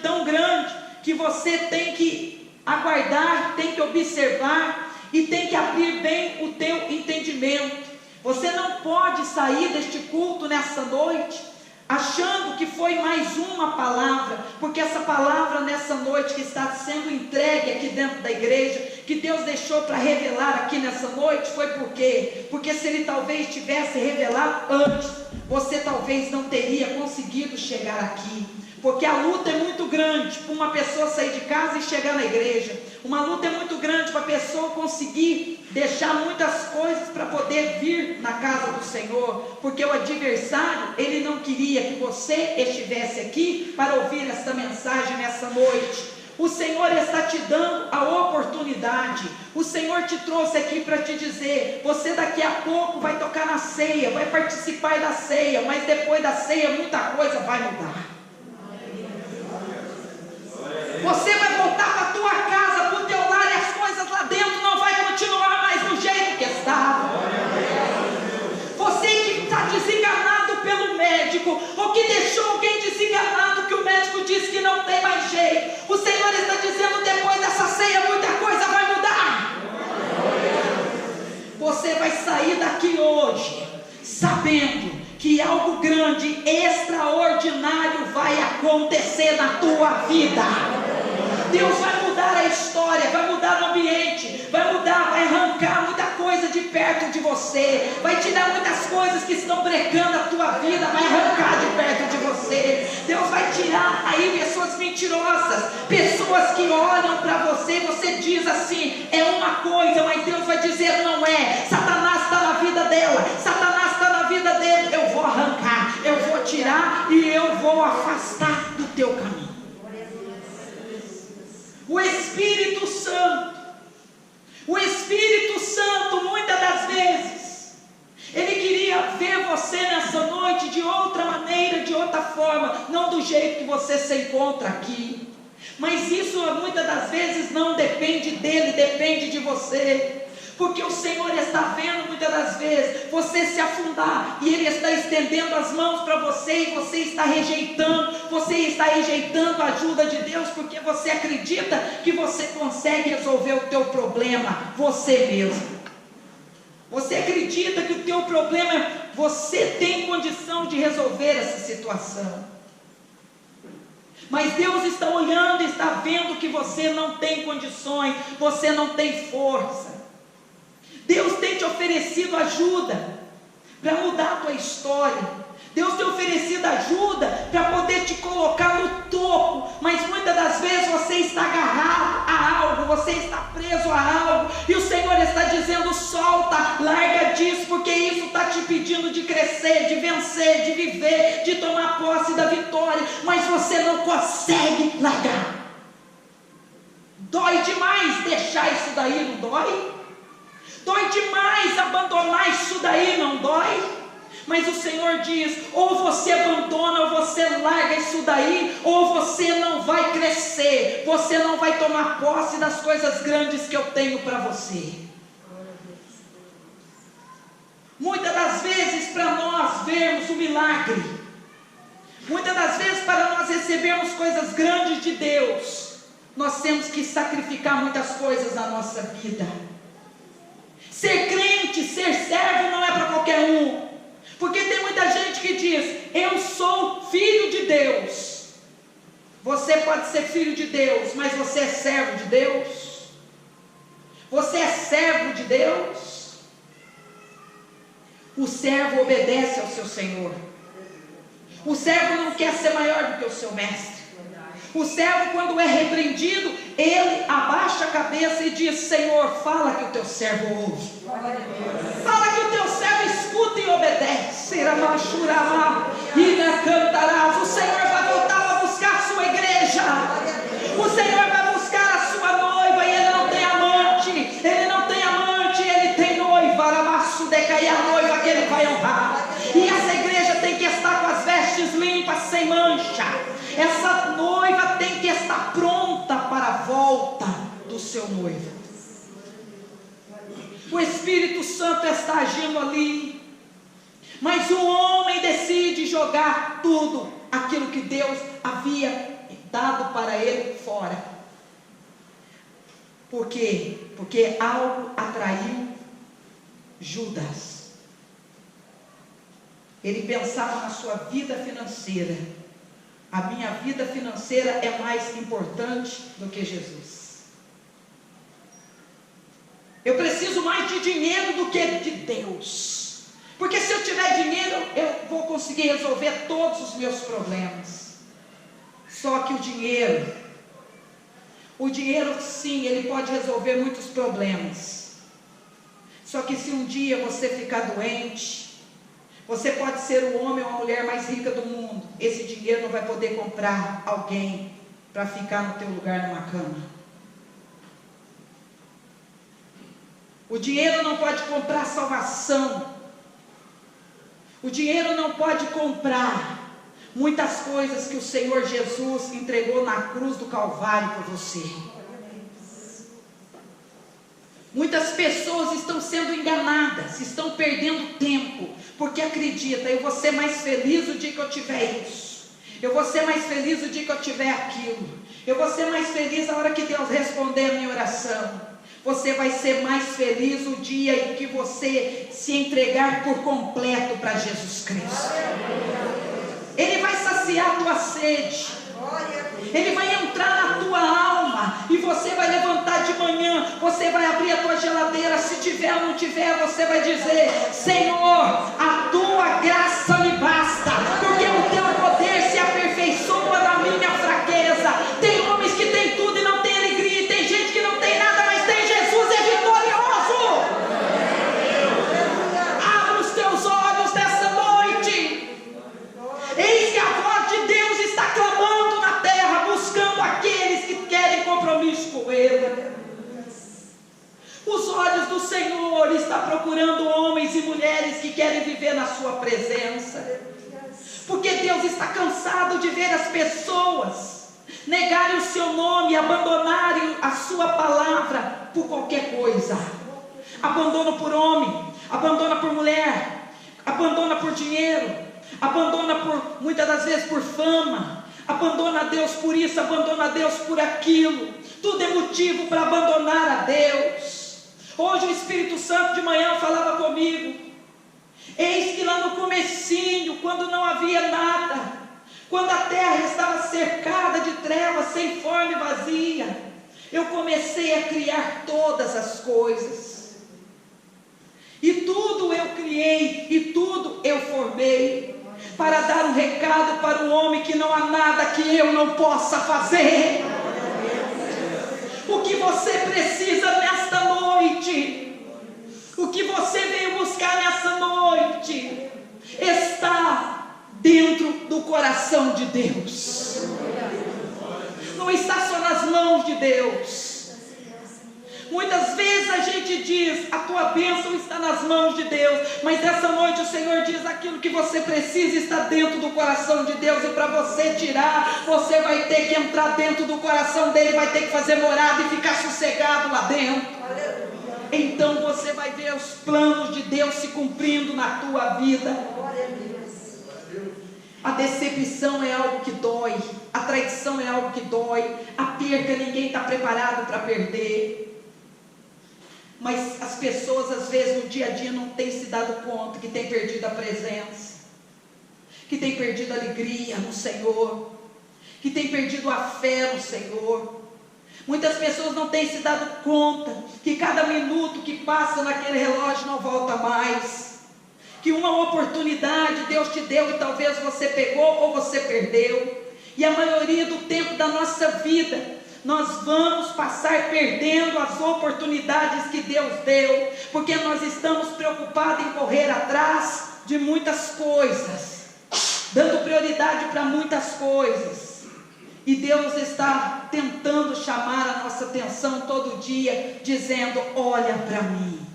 que você tem que aguardar, tem que observar e tem que abrir bem o teu entendimento. Você não pode sair deste culto nessa noite achando que foi mais uma palavra, porque essa palavra nessa noite que está sendo entregue aqui dentro da igreja, que Deus deixou para revelar aqui nessa noite, foi por quê? Porque se Ele talvez tivesse revelado antes, você talvez não teria conseguido chegar aqui. Porque a luta é muito grande para uma pessoa sair de casa e chegar na igreja. Uma luta é muito grande para a pessoa conseguir deixar muitas coisas para poder vir na casa do Senhor. Porque o adversário, ele não queria que você estivesse aqui para ouvir esta mensagem nessa noite. O Senhor está te dando a oportunidade. O Senhor te trouxe aqui para te dizer: você daqui a pouco vai tocar na ceia, vai participar da ceia, mas depois da ceia muita coisa vai mudar. Você vai voltar para a tua casa, para o teu lar, e as coisas lá dentro não vai continuar mais do jeito que estava. Você que está desenganado pelo médico, ou que deixou alguém desenganado, que o médico disse que não tem mais jeito, o Senhor está dizendo: depois dessa ceia muita coisa vai mudar. Você vai sair daqui hoje sabendo que algo grande, extraordinário vai acontecer na tua vida. Deus vai mudar a história, vai mudar o ambiente, vai mudar, vai arrancar muita coisa de perto de você, vai tirar muitas coisas que estão brecando a tua vida, vai arrancar de perto de você. Deus vai tirar aí pessoas mentirosas, pessoas que olham para você e você diz assim: é uma coisa, mas Deus vai dizer: não é. Satanás está na vida dela, Satanás está na vida dele. Eu vou arrancar, eu vou tirar e eu vou afastar do teu caminho. O Espírito Santo, muitas das vezes, ele queria ver você nessa noite de outra maneira, de outra forma, não do jeito que você se encontra aqui. Mas isso muitas das vezes não depende dele, depende de você. Porque o Senhor está vendo muitas das vezes você se afundar, e Ele está estendendo as mãos para você, e você está rejeitando a ajuda de Deus, porque você acredita que você consegue resolver o teu problema você mesmo. Você acredita que o teu problema, você tem condição de resolver essa situação. Mas Deus está olhando, está vendo que você não tem condições, você não tem força. Deus tem te oferecido ajuda para mudar a tua história. Deus tem oferecido ajuda para poder te colocar no topo. Mas muitas das vezes você está agarrado a algo, você está preso a algo, e o Senhor está dizendo: solta, larga disso, porque isso está te pedindo de crescer, de vencer, de viver, de tomar posse da vitória. Mas você não consegue largar. Dói demais deixar isso daí, não dói? Dói demais abandonar isso daí, não dói? Mas o Senhor diz: ou você abandona, ou você larga isso daí, ou você não vai crescer, você não vai tomar posse das coisas grandes que eu tenho para você. Muitas das vezes, para nós vermos o milagre, muitas das vezes, para nós recebermos coisas grandes de Deus, nós temos que sacrificar muitas coisas na nossa vida. Ser crente, ser servo não é para qualquer um. Porque tem muita gente que diz: eu sou filho de Deus. Você pode ser filho de Deus, mas você é servo de Deus? Você é servo de Deus? O servo obedece ao seu Senhor. O servo não quer ser maior do que o seu mestre. O servo, quando é repreendido, ele abaixa a cabeça e diz: Senhor, fala que o teu servo ouve. Fala que o teu servo escuta e obedece. O Senhor vai voltar a buscar a sua igreja. O Senhor vai buscar a sua noiva. E ele não tem amante. Ele não tem amante, ele tem noiva. E a noiva que ele vai honrar. E essa igreja tem que estar com as vestes limpas, sem mancha. Essa noiva tem que estar pronta para a volta do seu noivo. O Espírito Santo está agindo ali, mas o homem decide jogar tudo aquilo que Deus havia dado para ele fora. Por quê? Porque algo atraiu Judas. Ele pensava na sua vida financeira. A minha vida financeira é mais importante do que Jesus. Eu preciso mais de dinheiro do que de Deus. Porque se eu tiver dinheiro, eu vou conseguir resolver todos os meus problemas. Só que o dinheiro sim, ele pode resolver muitos problemas. Só que se um dia você ficar doente, você pode ser o homem ou a mulher mais rica do mundo. Esse dinheiro não vai poder comprar alguém para ficar no teu lugar numa cama. O dinheiro não pode comprar salvação. O dinheiro não pode comprar muitas coisas que o Senhor Jesus entregou na cruz do Calvário por você. Muitas pessoas estão sendo enganadas, estão perdendo tempo, porque acredita: eu vou ser mais feliz o dia que eu tiver isso, eu vou ser mais feliz o dia que eu tiver aquilo, eu vou ser mais feliz a hora que Deus responder a minha oração. Você vai ser mais feliz o dia em que você se entregar por completo para Jesus Cristo. Ele vai saciar a tua sede. Ele vai entrar na tua alma. E você vai levantar de manhã. Você vai abrir a tua geladeira. Se tiver ou não tiver, você vai dizer: Senhor, a tua graça me basta, porque o teu poder se aperfeiçoa na minha fraqueza. Tem homens que têm tudo e não têm alegria. E tem gente que não tem nada, mas tem Jesus, é vitorioso. Abra os teus olhos nessa noite. Eis que a voz de Deus está clamando na terra, buscando aqueles que querem compromisso com Ele. Os olhos do Senhor estão procurando homens e mulheres que querem viver na sua presença. Porque Deus está cansado de ver as pessoas negarem o seu nome, abandonarem a sua palavra por qualquer coisa. Abandona por homem, abandona por mulher, abandona por dinheiro, abandona por, muitas das vezes, por fama. Abandona a Deus por isso, abandona a Deus por aquilo. Tudo é motivo para abandonar a Deus. Hoje o Espírito Santo de manhã falava comigo. Eis que lá no comecinho, quando não havia nada, quando a terra estava cercada de trevas, sem forma e vazia, eu comecei a criar todas as coisas. E tudo eu criei, e tudo eu formei, para dar um recado para o homem que não há nada que eu não possa fazer. O que você precisa nesta noite, o que você veio buscar nessa noite, está dentro do coração de Deus. Não está só nas mãos de Deus. Muitas vezes a gente diz, a tua bênção está nas mãos de Deus, mas essa noite o Senhor diz, aquilo que você precisa está dentro do coração de Deus, e para você tirar, você vai ter que entrar dentro do coração dele, vai ter que fazer morada e ficar sossegado lá dentro. Então você vai ver os planos de Deus se cumprindo na tua vida. A decepção é algo que dói, a traição é algo que dói, a perca ninguém está preparado para perder. Mas as pessoas às vezes no dia a dia não têm se dado conta que têm perdido a presença, que têm perdido a alegria no Senhor, que têm perdido a fé no Senhor. Muitas pessoas não têm se dado conta que cada minuto que passa naquele relógio não volta mais, que uma oportunidade Deus te deu e talvez você pegou ou você perdeu, e a maioria do tempo da nossa vida nós vamos passar perdendo as oportunidades que Deus deu, porque nós estamos preocupados em correr atrás de muitas coisas, dando prioridade para muitas coisas, e Deus está tentando chamar a nossa atenção todo dia, dizendo: olha para mim,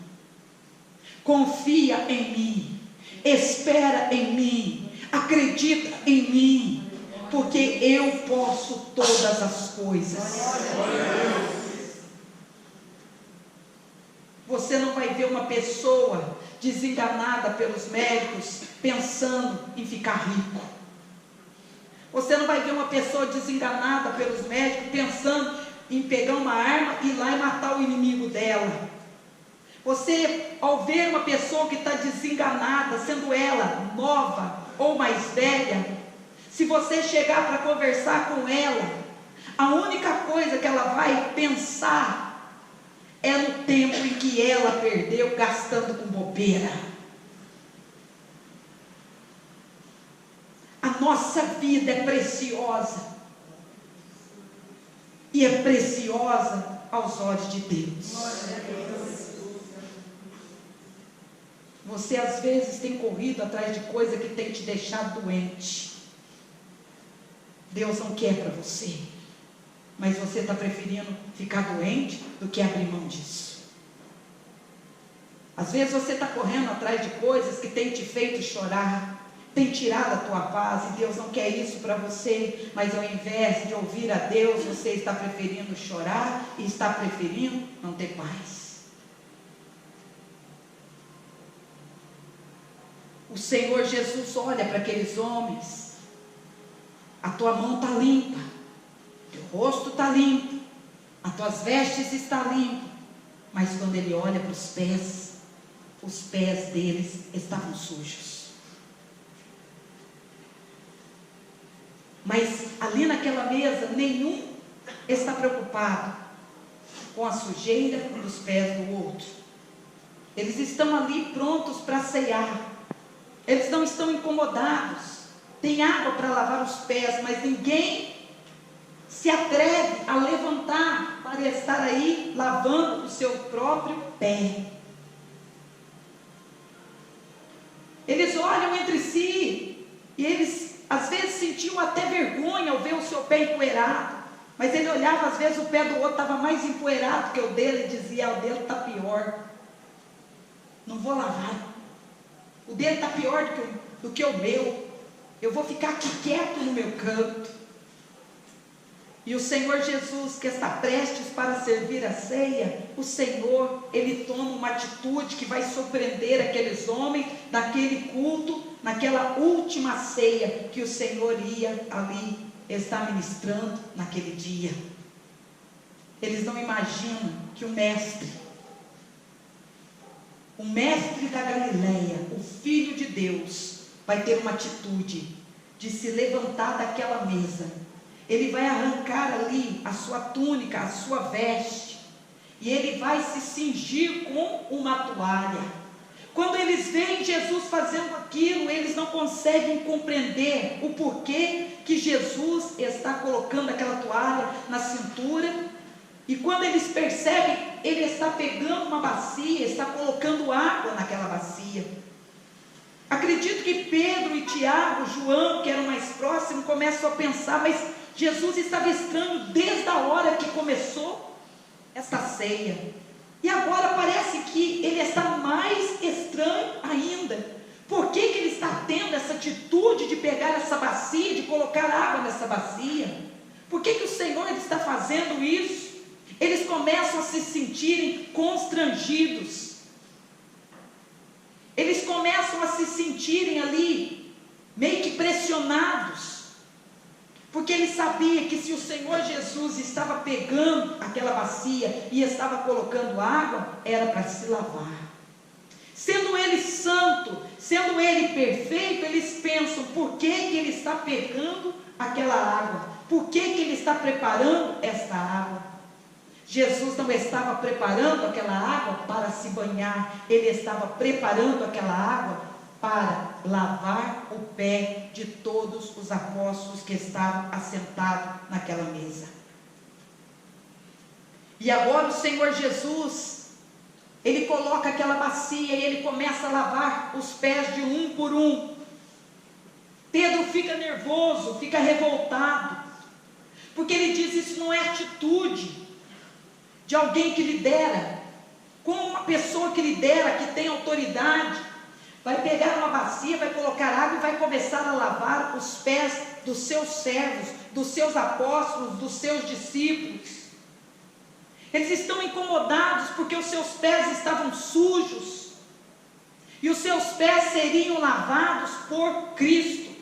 confia em mim, espera em mim, acredita em mim, porque eu posso todas as coisas. Você não vai ver uma pessoa desenganada pelos médicos pensando em ficar rico. Você não vai ver uma pessoa desenganada pelos médicos pensando em pegar uma arma e ir lá e matar o inimigo dela. Você, ao ver uma pessoa que está desenganada, sendo ela nova ou mais velha, se você chegar para conversar com ela, a única coisa que ela vai pensar é no tempo em que ela perdeu gastando com bobeira. A nossa vida é preciosa, e é preciosa aos olhos de Deus. Você às vezes tem corrido atrás de coisa que tem te deixado doente. Deus não quer para você, mas você está preferindo ficar doente do que abrir mão disso. Às vezes você está correndo atrás de coisas que tem te feito chorar, tem tirado a tua paz, e Deus não quer isso para você, mas ao invés de ouvir a Deus, você está preferindo chorar e está preferindo não ter paz. O Senhor Jesus olha para aqueles homens: a tua mão está limpa, teu rosto está limpo, as tuas vestes estão limpas, mas quando ele olha para os pés deles estavam sujos. Mas ali naquela mesa, nenhum está preocupado com a sujeira dos pés do outro. Eles estão ali prontos para ceiar. Eles não estão incomodados. Tem água para lavar os pés, mas ninguém se atreve a levantar para estar aí lavando o seu próprio pé. Eles olham entre si e eles às vezes sentiam até vergonha ao ver o seu pé empoeirado, mas ele olhava, às vezes o pé do outro estava mais empoeirado que o dele, e dizia: o dele está pior, não vou lavar, o dele está pior do que o meu, eu vou ficar aqui quieto no meu canto. E o Senhor Jesus, que está prestes para servir a ceia, o Senhor, Ele toma uma atitude que vai surpreender aqueles homens naquele culto, naquela última ceia que o Senhor ia ali estar ministrando naquele dia. Eles não imaginam que o mestre da Galileia, o Filho de Deus, vai ter uma atitude de se levantar daquela mesa. Ele vai arrancar ali a sua túnica, a sua veste, e ele vai se cingir com uma toalha. Quando eles veem Jesus fazendo aquilo, eles não conseguem compreender o porquê que Jesus está colocando aquela toalha na cintura. E quando eles percebem, ele está pegando uma bacia, está colocando água naquela bacia. Acredito que Pedro e Tiago, João, que eram mais próximos, começam a pensar: mas Jesus estava estranho desde a hora que começou esta ceia. E agora parece que ele está mais estranho ainda. Por que ele está tendo essa atitude de pegar essa bacia, de colocar água nessa bacia? Por que o Senhor está fazendo isso? Eles começam a se sentirem constrangidos. Eles começam a se sentirem ali meio que pressionados. Porque ele sabia que se o Senhor Jesus estava pegando aquela bacia e estava colocando água, era para se lavar. Sendo ele santo, sendo ele perfeito, eles pensam, por que ele está pegando aquela água? Por que ele está preparando esta água? Jesus não estava preparando aquela água para se banhar, ele estava preparando aquela água para lavar o pé de todos os apóstolos que estavam assentados naquela mesa. E agora o Senhor Jesus, ele coloca aquela bacia e ele começa a lavar os pés de um por um. Pedro fica nervoso, fica revoltado, porque ele diz: isso não é atitude de alguém que lidera. Como uma pessoa que lidera, que tem autoridade, vai pegar uma bacia, vai colocar água e vai começar a lavar os pés dos seus servos, dos seus apóstolos, dos seus discípulos. Eles estão incomodados porque os seus pés estavam sujos, e os seus pés seriam lavados por Cristo.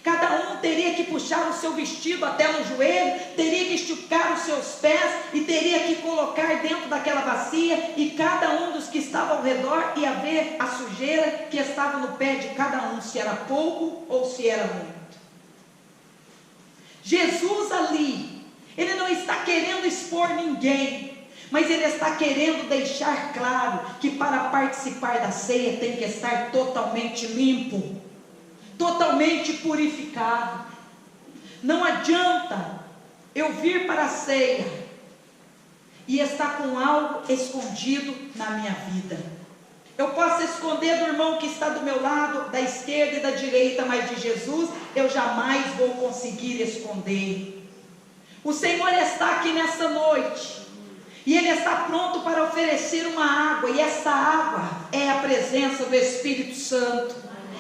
Cada um teria que puxar o seu vestido até no joelho, teria que esticar os seus pés e teria que colocar dentro daquela bacia, e cada um dos que estavam ao redor ia ver a sujeira que estava no pé de cada um, se era pouco ou se era muito. Jesus ali, ele não está querendo expor ninguém, mas ele está querendo deixar claro que para participar da ceia tem que estar totalmente limpo, totalmente purificado. Não adianta eu vir para a ceia e estar com algo escondido na minha vida. Eu posso esconder do irmão que está do meu lado, da esquerda e da direita, mas de Jesus eu jamais vou conseguir esconder. O Senhor está aqui nessa noite, e Ele está pronto para oferecer uma água, e essa água é a presença do Espírito Santo.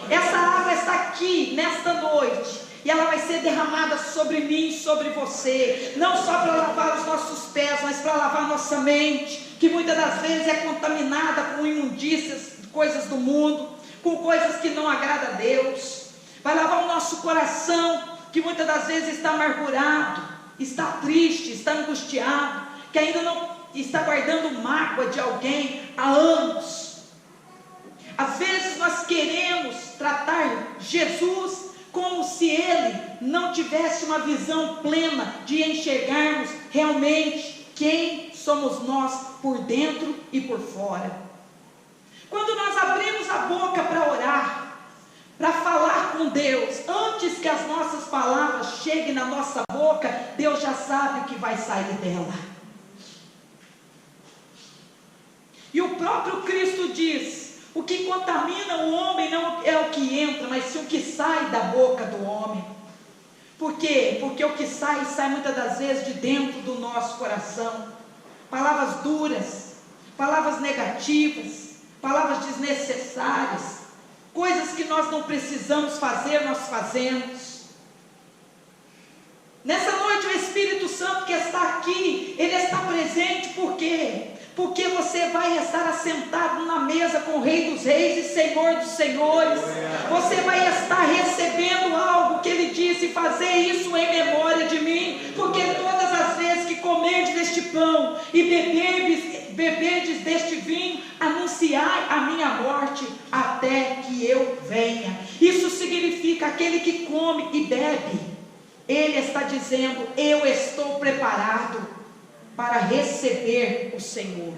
Essa água está aqui nesta noite, e ela vai ser derramada sobre mim e sobre você, não só para lavar os nossos pés, mas para lavar nossa mente, que muitas das vezes é contaminada com imundícias, coisas do mundo, com coisas que não agradam a Deus. Vai lavar o nosso coração, que muitas das vezes está amargurado, está triste, está angustiado, que ainda não está guardando mágoa de alguém há anos. Às vezes nós queremos tratar Jesus como se Ele não tivesse uma visão plena de enxergarmos realmente quem somos nós por dentro e por fora. Quando nós abrimos a boca para orar, para falar com Deus, antes que as nossas palavras cheguem na nossa boca, Deus já sabe o que vai sair dela. E o próprio Cristo diz: o que contamina o homem não é o que entra, mas sim o que sai da boca do homem. Por quê? Porque o que sai muitas das vezes de dentro do nosso coração. Palavras duras, palavras negativas, palavras desnecessárias, coisas que nós não precisamos fazer, nós fazemos. Nessa noite o Espírito Santo que está aqui, ele está presente. Por quê? Porque você vai estar assentado na mesa com o Rei dos Reis e Senhor dos Senhores. Você vai estar recebendo algo que Ele disse: fazer isso em memória de mim. Porque todas as vezes que comerdes deste pão e beberdes deste vinho, anunciai a minha morte até que eu venha. Isso significa aquele que come e bebe, ele está dizendo: eu estou preparado para receber o Senhor.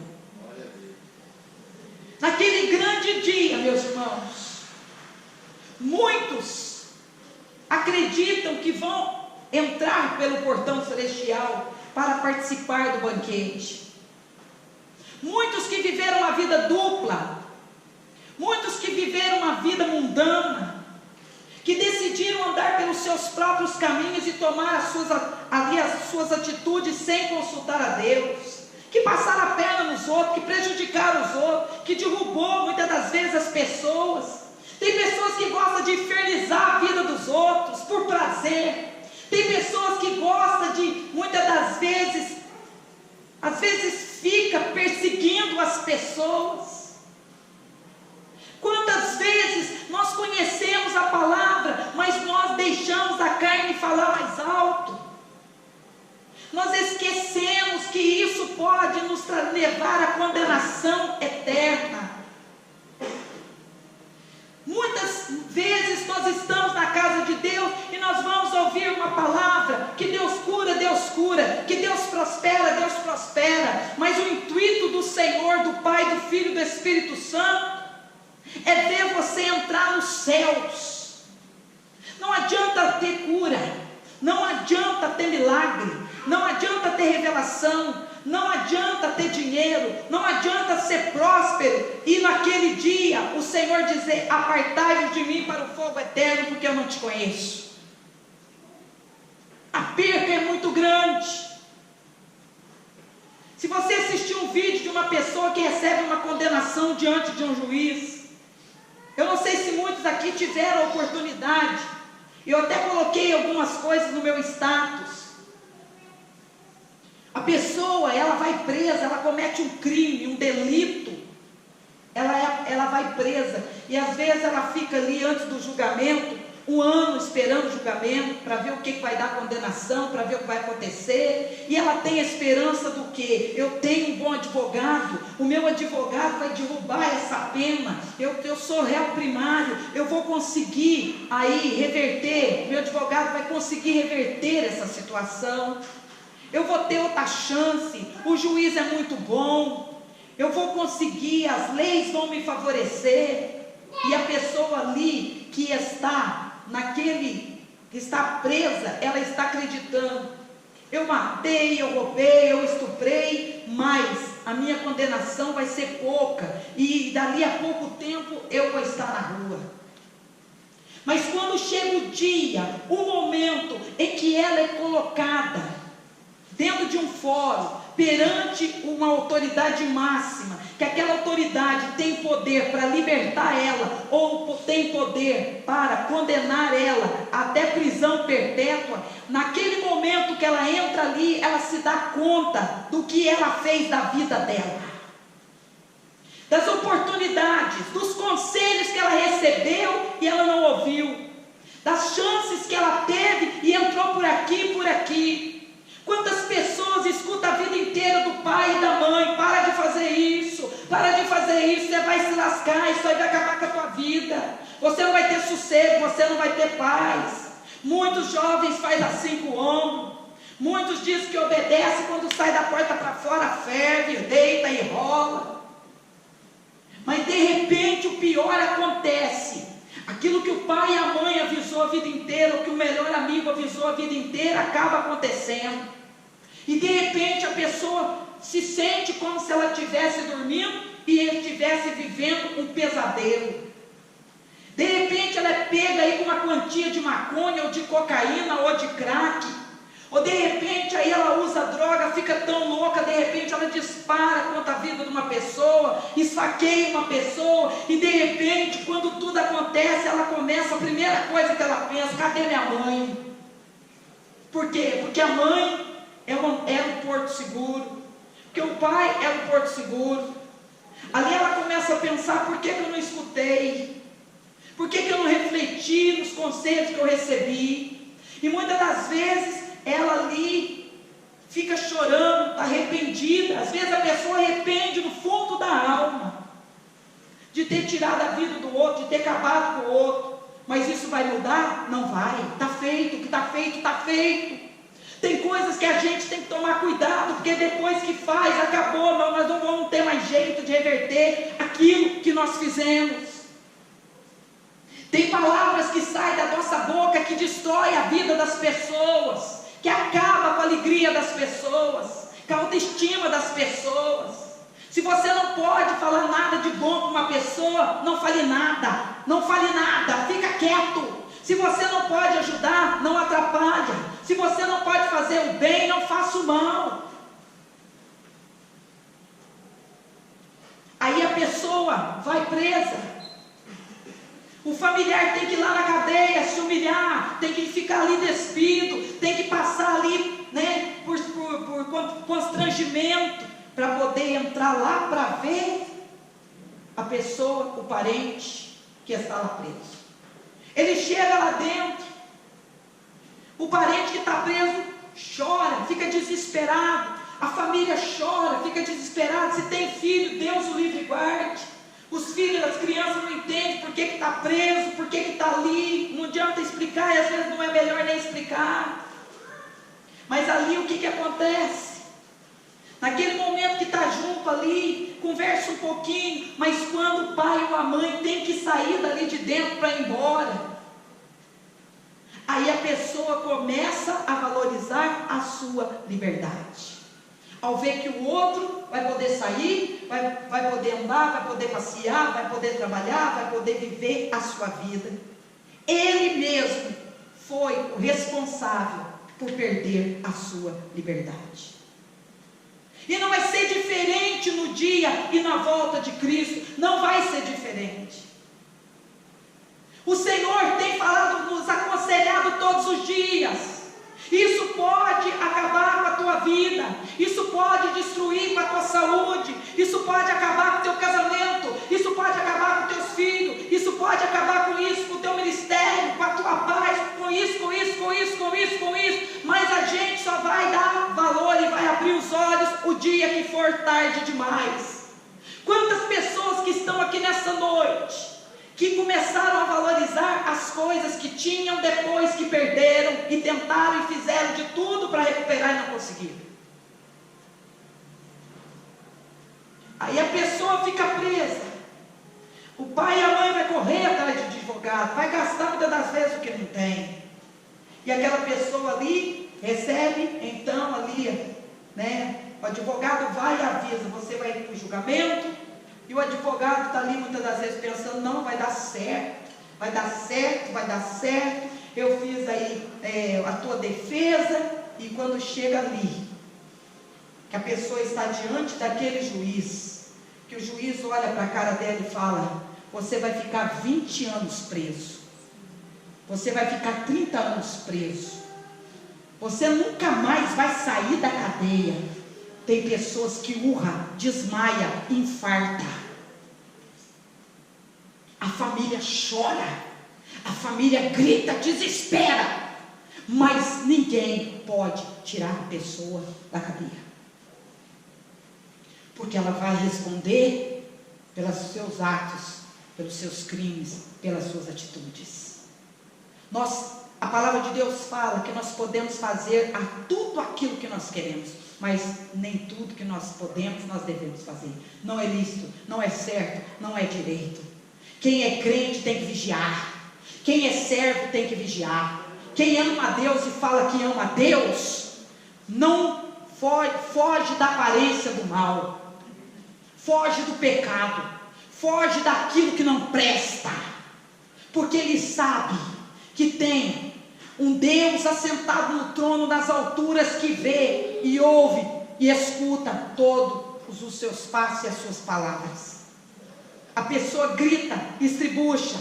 Naquele grande dia, meus irmãos, muitos acreditam que vão entrar pelo portão celestial para participar do banquete. Muitos que viveram uma vida dupla, muitos que viveram uma vida mundana, que decidiram andar pelos seus próprios caminhos e tomar as suas atitudes sem consultar a Deus, que passaram a perna nos outros, que prejudicaram os outros, que derrubou muitas das vezes as pessoas. Tem pessoas que gostam de infernizar a vida dos outros por prazer. Tem pessoas que gostam de, muitas das vezes, às vezes fica perseguindo as pessoas. Quantas vezes nós conhecemos a palavra, mas nós deixamos a carne falar mais alto? Nós esquecemos que isso pode nos levar à condenação eterna. Muitas vezes nós estamos na casa de Deus e nós vamos ouvir uma palavra que Deus cura, que Deus prospera, mas o intuito do Senhor, do Pai, do Filho e do Espírito Santo é ver você entrar nos céus. Não adianta ter cura, não adianta ter milagre, não adianta ter revelação, não adianta ter dinheiro, não adianta ser próspero e naquele dia o Senhor dizer: apartai-vos de mim para o fogo eterno, porque eu não te conheço. A perca é muito grande. Se você assistir um vídeo de uma pessoa que recebe uma condenação diante de um juiz, eu não sei se muitos aqui tiveram a oportunidade, eu até coloquei algumas coisas no meu status. A pessoa, ela vai presa, ela comete um crime, um delito, ela vai presa, e às vezes ela fica ali antes do julgamento, um ano esperando o julgamento, para ver o que vai dar condenação, para ver o que vai acontecer, e ela tem a esperança do quê? Eu tenho um bom advogado, o meu advogado vai derrubar essa pena, eu sou réu primário, eu vou conseguir aí reverter, meu advogado vai conseguir reverter essa situação, eu vou ter outra chance, o juiz é muito bom, eu vou conseguir, as leis vão me favorecer, e a pessoa ali que está que está presa, ela está acreditando: eu matei, eu roubei, eu estuprei, mas a minha condenação vai ser pouca, e dali a pouco tempo eu vou estar na rua. Mas quando chega o dia, o momento em que ela é colocada dentro de um fórum, perante uma autoridade máxima, que aquela autoridade tem poder para libertar ela, ou tem poder para condenar ela até prisão perpétua, naquele momento que ela entra ali, ela se dá conta do que ela fez da vida dela, das oportunidades, dos conselhos que ela recebeu e ela não ouviu, das chances que ela teve e entrou por aqui e por aqui. Quantas pessoas escutam a vida inteira do pai e da mãe: para de fazer isso, você vai se lascar, isso aí vai acabar com a tua vida, você não vai ter sossego, você não vai ter paz. Muitos jovens fazem assim com o ombro, muitos dizem que obedecem, quando sai da porta para fora ferve, deita e rola. Mas de repente o pior acontece. Aquilo que o pai e a mãe avisou a vida inteira, o que o melhor amigo avisou a vida inteira, acaba acontecendo. E de repente a pessoa se sente como se ela estivesse dormindo e ele estivesse vivendo um pesadelo. De repente ela é pega aí com uma quantia de maconha, ou de cocaína, ou de crack. Ou de repente aí ela usa droga, fica tão louca, de repente ela dispara contra a vida de uma pessoa, esfaqueia uma pessoa, e de repente, quando tudo acontece, ela começa, a primeira coisa que ela pensa: cadê minha mãe? Por quê? Porque a mãe era um porto seguro, porque o pai era um porto seguro. Ali ela começa a pensar: por que eu não escutei? Por que eu não refleti nos conselhos que eu recebi? E muitas das vezes ela ali fica chorando, está arrependida. Às vezes a pessoa arrepende no fundo da alma de ter tirado a vida do outro, de ter acabado com o outro. Mas isso vai mudar? Não vai. Está feito, o que está feito, está feito. Tem coisas que a gente tem que tomar cuidado, porque depois que faz, acabou, nós não vamos ter mais jeito de reverter aquilo que nós fizemos. Tem palavras que saem da nossa boca que destrói a vida das pessoas, que acaba com a alegria das pessoas, com a autoestima das pessoas. Se você não pode falar nada de bom para uma pessoa, não fale nada, fica quieto. Se você não pode ajudar, não atrapalha. Se você não pode fazer o bem, não faça o mal. pessoa vai presa. O familiar tem que ir lá na cadeia, se humilhar, tem que ficar ali despido, tem que passar ali, né, por constrangimento, para poder entrar lá para ver a pessoa, o parente que está lá preso. Ele chega lá dentro, o parente que está preso chora, fica desesperado, a família chora, fica desesperada. Se tem filho, Deus o livre e guarde. Os filhos, as crianças não entendem por que está preso, por que está ali, não adianta explicar, e às vezes não é melhor nem explicar. Mas ali o que acontece? Naquele momento que está junto ali, conversa um pouquinho, mas quando o pai ou a mãe tem que sair dali de dentro para ir embora, aí a pessoa começa a valorizar a sua liberdade. Ao ver que o outro vai poder sair, vai poder andar, vai poder passear, vai poder trabalhar, vai poder viver a sua vida, ele mesmo foi o responsável por perder a sua liberdade. E não vai ser diferente no dia e na volta de Cristo, não vai ser diferente. O Senhor tem falado, nos aconselhado todos os dias. Isso pode acabar com a tua vida, isso pode destruir com a tua saúde, isso pode acabar com o teu casamento, isso pode acabar com teus filhos, isso pode acabar com isso, com o teu ministério, com a tua paz, com isso, mas a gente só vai dar valor e vai abrir os olhos o dia que for tarde demais. Quantas pessoas que estão aqui nessa noite, que começaram a valorizar as coisas que tinham depois que perderam, e tentaram e fizeram de tudo para recuperar e não conseguiram. Aí a pessoa fica presa, o pai e a mãe vai correr atrás de advogado, vai gastar muitas das vezes o que não tem, e aquela pessoa ali recebe, então ali, né, o advogado vai e avisa, você vai ir para o julgamento. E o advogado está ali muitas das vezes pensando, não, vai dar certo, eu fiz aí a tua defesa, e quando chega ali, que a pessoa está diante daquele juiz, que o juiz olha para a cara dela e fala, você vai ficar 20 anos preso, você vai ficar 30 anos preso, você nunca mais vai sair da cadeia. Tem pessoas que urra, desmaia, infarta. A família chora, a família grita, desespera, mas ninguém pode tirar a pessoa da cadeia, porque ela vai responder pelos seus atos, pelos seus crimes, pelas suas atitudes. A palavra de Deus fala que nós podemos fazer tudo aquilo que nós queremos, mas nem tudo que nós podemos, nós devemos fazer. Não é lícito, não é certo, não é direito. Quem é crente tem que vigiar. Quem é servo tem que vigiar. Quem ama a Deus e fala que ama a Deus, não foge da aparência do mal, foge do pecado, foge daquilo que não presta, porque ele sabe que tem um Deus assentado no trono das alturas, que vê e ouve e escuta todos os seus passos e as suas palavras. A pessoa grita, estribucha.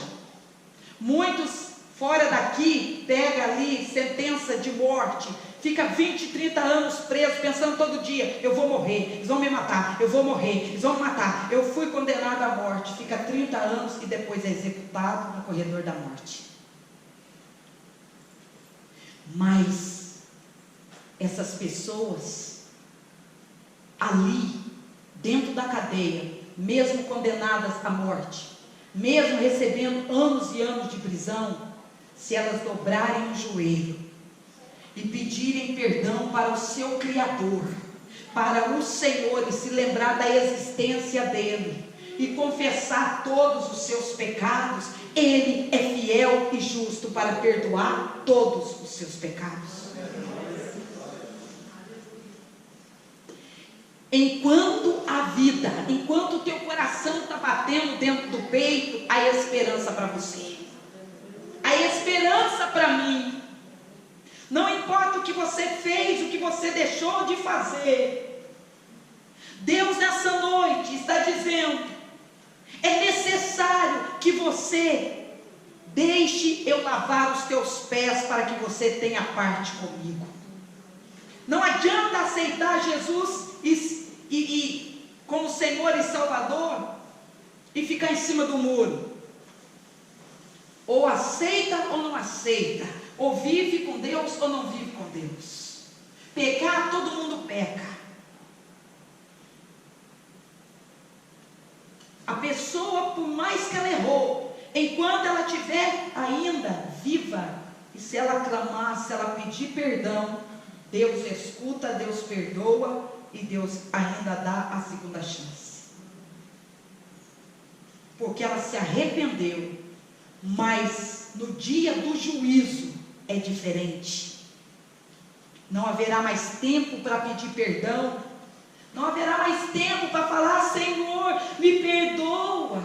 Muitos fora daqui pega ali sentença de morte, fica 20, 30 anos preso, pensando todo dia, eu vou morrer, eles vão me matar, eu vou morrer, eles vão me matar, eu fui condenado à morte, fica 30 anos e depois é executado no corredor da morte. Mas essas pessoas ali dentro da cadeia, mesmo condenadas à morte, mesmo recebendo anos e anos de prisão, se elas dobrarem o joelho e pedirem perdão para o seu Criador, para o Senhor, e se lembrar da existência dele, e confessar todos os seus pecados, ele é fiel e justo para perdoar todos os seus pecados. Enquanto a vida, enquanto o teu coração está batendo dentro do peito, há esperança para você, há esperança para mim. Não importa o que você fez, o que você deixou de fazer, Deus nessa noite está dizendo É necessário que você deixe eu lavar os teus pés para que você tenha parte comigo. Não adianta aceitar Jesus como Senhor e Salvador e ficar em cima do muro. Ou aceita ou não aceita. Ou vive com Deus ou não vive com Deus. Pecar, todo mundo peca. A pessoa, por mais que ela errou, enquanto ela estiver ainda viva, e se ela clamar, se ela pedir perdão, Deus escuta, Deus perdoa, e Deus ainda dá a segunda chance. Porque ela se arrependeu, mas no dia do juízo é diferente. Não haverá mais tempo para pedir perdão, não haverá mais tempo para falar: Senhor, me perdoa.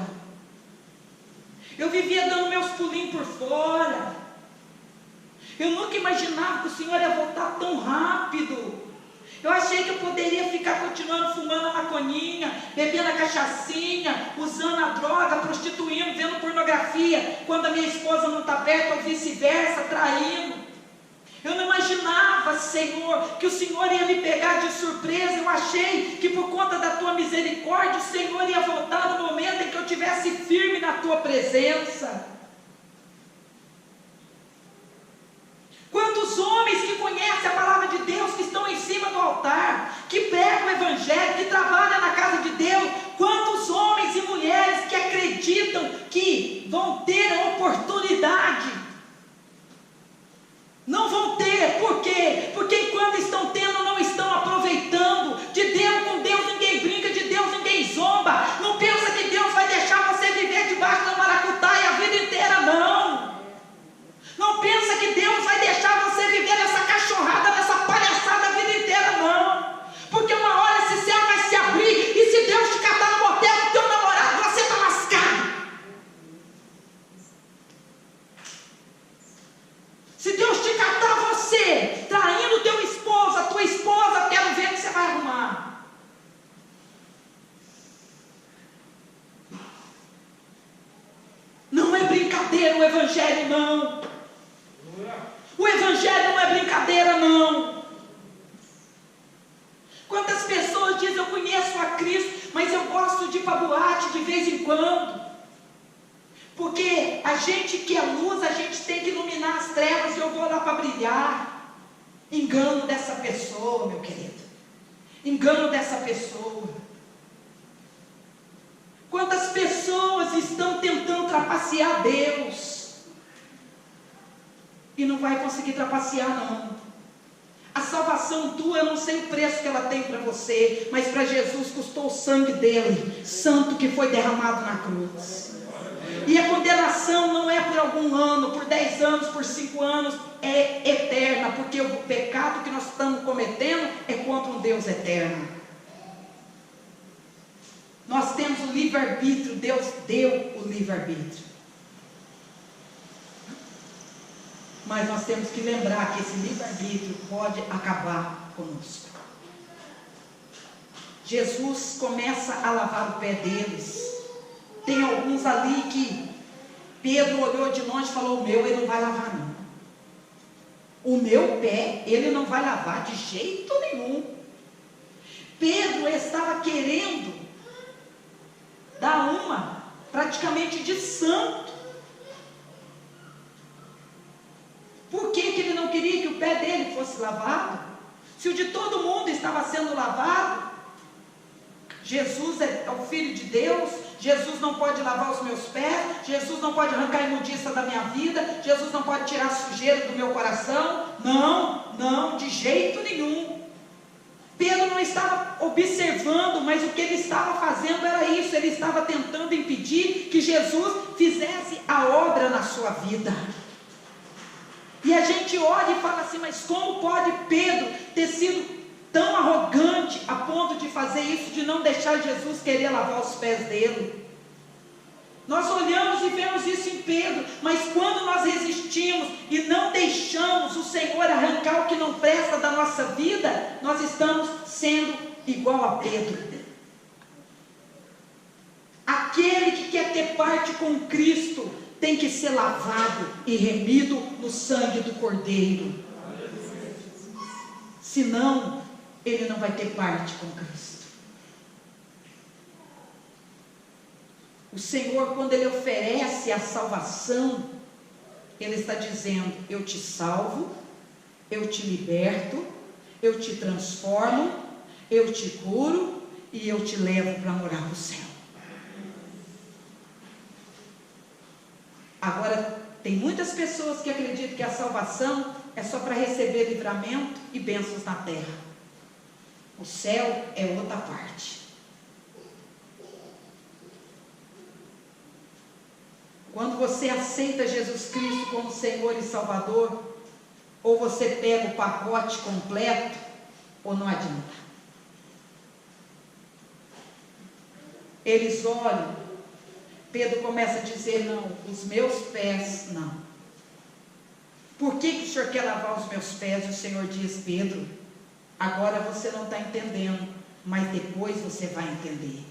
Eu vivia dando meus pulinhos por fora. Eu nunca imaginava que o Senhor ia voltar tão rápido. Eu achei que eu poderia ficar continuando fumando a maconinha, bebendo a cachaçinha, usando a droga, prostituindo, vendo pornografia, quando a minha esposa não está perto, ou vice-versa, traindo. Eu não imaginava, Senhor, que o Senhor ia me pegar de surpresa. Eu achei que por conta da Tua misericórdia, o Senhor ia voltar no momento em que eu estivesse firme na Tua presença. Quantos homens que conhecem a palavra de Deus, que estão em cima do altar, que pregam o Evangelho, que trabalham na casa de Deus, quantos homens e mulheres que acreditam que vão ter a oportunidade, não vão ter. Por quê? Porque enquanto estão tendo, não estão aproveitando. De Deus, com Deus ninguém brinca, de Deus ninguém zomba. Não pensa que Deus vai deixar você viver debaixo da maracutaia a vida inteira, não. Não pensa que Deus vai deixar você viver nessa cachorrada, nessa palhaçada a vida inteira, não. Porque uma hora esse céu vai se abrir, e se Deus te catar no motel com teu namorado, você está lascado. Se Deus te catar, você traindo teu esposo, a tua esposa, quero ver o que você vai arrumar. Não é brincadeira o Evangelho, não. O Evangelho não é brincadeira, não. Quantas pessoas dizem: eu conheço a Cristo, mas eu gosto de ir para boate de vez em quando. Porque a gente que é luz, a gente tem que iluminar as trevas, e eu vou lá para brilhar. Engano dessa pessoa, meu querido. Engano dessa pessoa. Quantas pessoas estão tentando trapacear Deus e não vai conseguir trapacear, não. A salvação tua, eu não sei o preço que ela tem para você, mas para Jesus custou o sangue dele, santo, que foi derramado na cruz. E a condenação não é por algum ano, por 10 anos, por 5 anos, é eterna, porque o pecado que nós estamos cometendo é contra um Deus eterno. Nós temos o livre-arbítrio, Deus deu o livre-arbítrio. Mas nós temos que lembrar que esse livre-arbítrio pode acabar conosco. Jesus começa a lavar o pé deles. Tem alguns ali que Pedro olhou de longe e falou: o meu ele não vai lavar, não. O meu pé ele não vai lavar de jeito nenhum. Pedro estava querendo dar uma praticamente de santo. Por que ele não queria que o pé dele fosse lavado? Se o de todo mundo estava sendo lavado. Jesus é o Filho de Deus. Jesus não pode lavar os meus pés. Jesus não pode arrancar a imundícia da minha vida. Jesus não pode tirar a sujeira do meu coração. Não, não, de jeito nenhum. Pedro não estava observando, mas o que ele estava fazendo era isso. Ele estava tentando impedir que Jesus fizesse a obra na sua vida. E a gente olha e fala assim: mas como pode Pedro ter sido tão arrogante a ponto de fazer isso, de não deixar Jesus querer lavar os pés dele? Nós olhamos e vemos isso em Pedro, mas quando nós resistimos e não deixamos o Senhor arrancar o que não presta da nossa vida, nós estamos sendo igual a Pedro. Aquele que que quer ter parte com Cristo tem que ser lavado e remido no sangue do Cordeiro. Senão, ele não vai ter parte com Cristo. O Senhor, quando Ele oferece a salvação, Ele está dizendo: eu te salvo, eu te liberto, eu te transformo, eu te curo e eu te levo para morar no céu. Agora, tem muitas pessoas que acreditam que a salvação é só para receber livramento e bênçãos na terra. O céu é outra parte. Quando você aceita Jesus Cristo como Senhor e Salvador, ou você pega o pacote completo, ou não adianta. Eles olham, Pedro começa a dizer: não, os meus pés não. Por que o Senhor quer lavar os meus pés? E o Senhor diz: Pedro, agora você não está entendendo, mas depois você vai entender.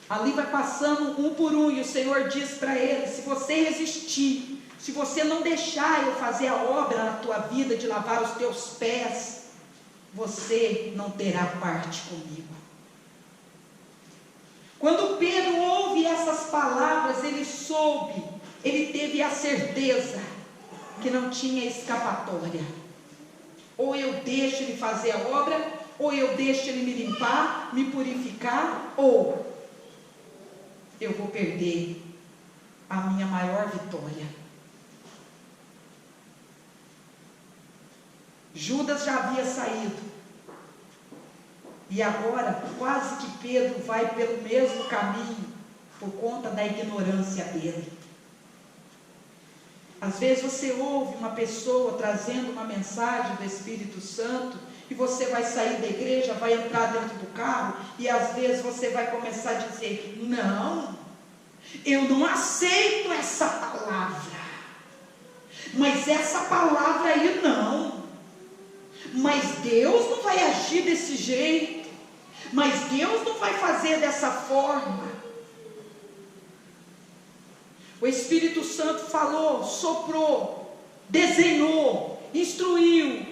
Ali vai passando um por um, e o Senhor diz para ele: se você resistir, se você não deixar eu fazer a obra na tua vida de lavar os teus pés, você não terá parte comigo. Quando Pedro ouve essas palavras, ele soube, ele teve a certeza que não tinha escapatória. Ou eu deixo ele fazer a obra, ou eu deixo ele me limpar, me purificar, ou eu vou perder a minha maior vitória. Judas já havia saído, e agora quase que Pedro vai pelo mesmo caminho, por conta da ignorância dele. Às vezes você ouve uma pessoa trazendo uma mensagem do Espírito Santo, e você vai sair da igreja, vai entrar dentro do carro, e às vezes você vai começar a dizer: não, eu não aceito essa palavra, mas essa palavra aí não, mas Deus não vai agir desse jeito, mas Deus não vai fazer dessa forma. O Espírito Santo falou, soprou, desenhou, instruiu,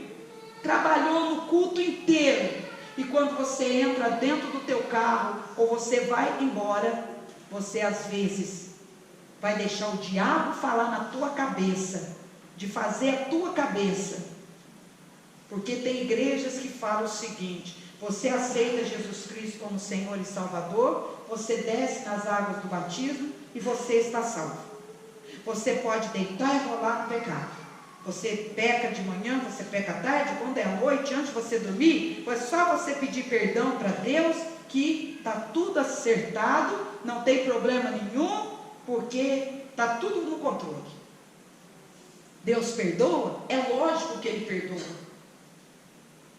trabalhou no culto inteiro, e quando você entra dentro do teu carro, ou você vai embora, você às vezes vai deixar o diabo falar na tua cabeça, de fazer a tua cabeça, porque tem igrejas que falam o seguinte: você aceita Jesus Cristo como Senhor e Salvador, você desce nas águas do batismo e você está salvo. Você pode deitar e rolar no pecado. Você peca de manhã, você peca à tarde, quando é à noite, antes de você dormir, é só você pedir perdão para Deus, que está tudo acertado, não tem problema nenhum, porque está tudo no controle. Deus perdoa? É lógico que Ele perdoa.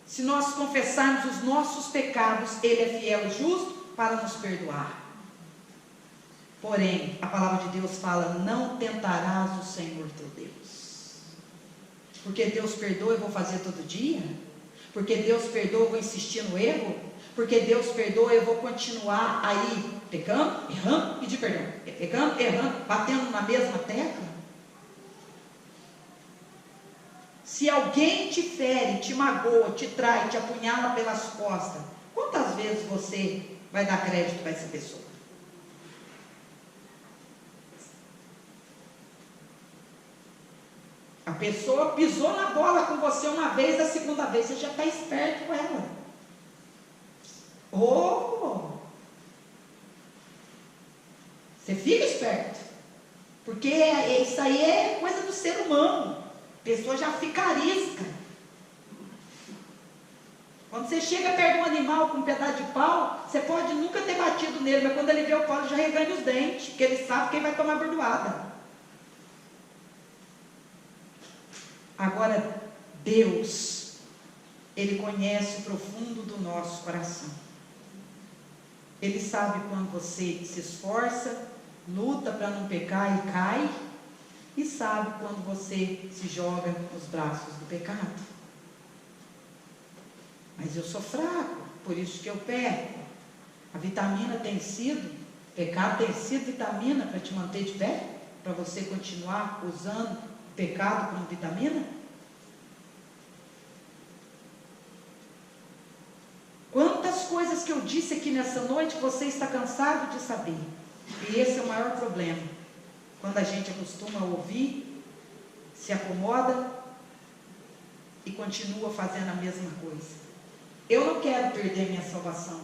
Se nós confessarmos os nossos pecados, Ele é fiel e justo para nos perdoar. Porém, a palavra de Deus fala: não tentarás o Senhor teu Deus. Porque Deus perdoa, eu vou fazer todo dia? Porque Deus perdoa, eu vou insistir no erro? Porque Deus perdoa, eu vou continuar aí pecando, errando, pedir perdão, pecando, errando, batendo na mesma tecla? Se alguém te fere, te magoa, te trai, te apunhala pelas costas, quantas vezes você vai dar crédito para essa pessoa? A pessoa pisou na bola com você uma vez, a segunda vez você já está esperto com ela. Você fica esperto, porque isso aí é coisa do ser humano. A pessoa já fica arisca. Quando você chega perto de um animal com um pedaço de pau, você pode nunca ter batido nele, mas quando ele vê o pau, ele já reganha os dentes, porque ele sabe quem vai tomar bordoada. Agora, Deus, Ele conhece o profundo do nosso coração. Ele sabe quando você se esforça, luta para não pecar e cai, e sabe quando você se joga nos braços do pecado. Mas eu sou fraco, por isso que eu peco. A vitamina tem sido Pecado tem sido vitamina para te manter de pé? Para você continuar usando o pecado como vitamina? Quantas coisas que eu disse aqui nessa noite você está cansado de saber. E esse é o maior problema. Quando a gente acostuma a ouvir, se acomoda e continua fazendo a mesma coisa. Eu não quero perder minha salvação.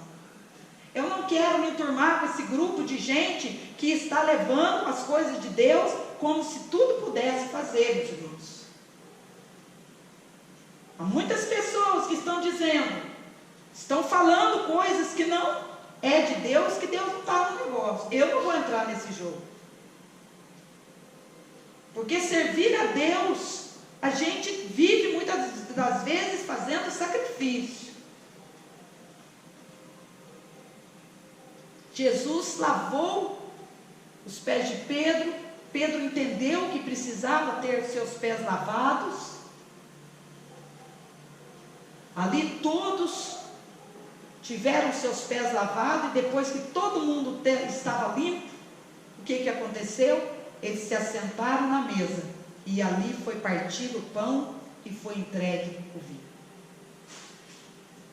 Eu não quero me enturmar com esse grupo de gente que está levando as coisas de Deus como se tudo pudesse fazer, meus irmãos. Há muitas pessoas que estão dizendo, estão falando coisas que não é de Deus, que Deus não está no negócio. Eu não vou entrar nesse jogo. Porque servir a Deus, a gente vive muitas das vezes fazendo sacrifício. Jesus lavou os pés de Pedro. Pedro entendeu que precisava ter seus pés lavados. Ali todos tiveram seus pés lavados, e depois que todo mundo estava limpo, o que aconteceu? Eles se assentaram na mesa, e ali foi partido o pão e foi entregue o vinho.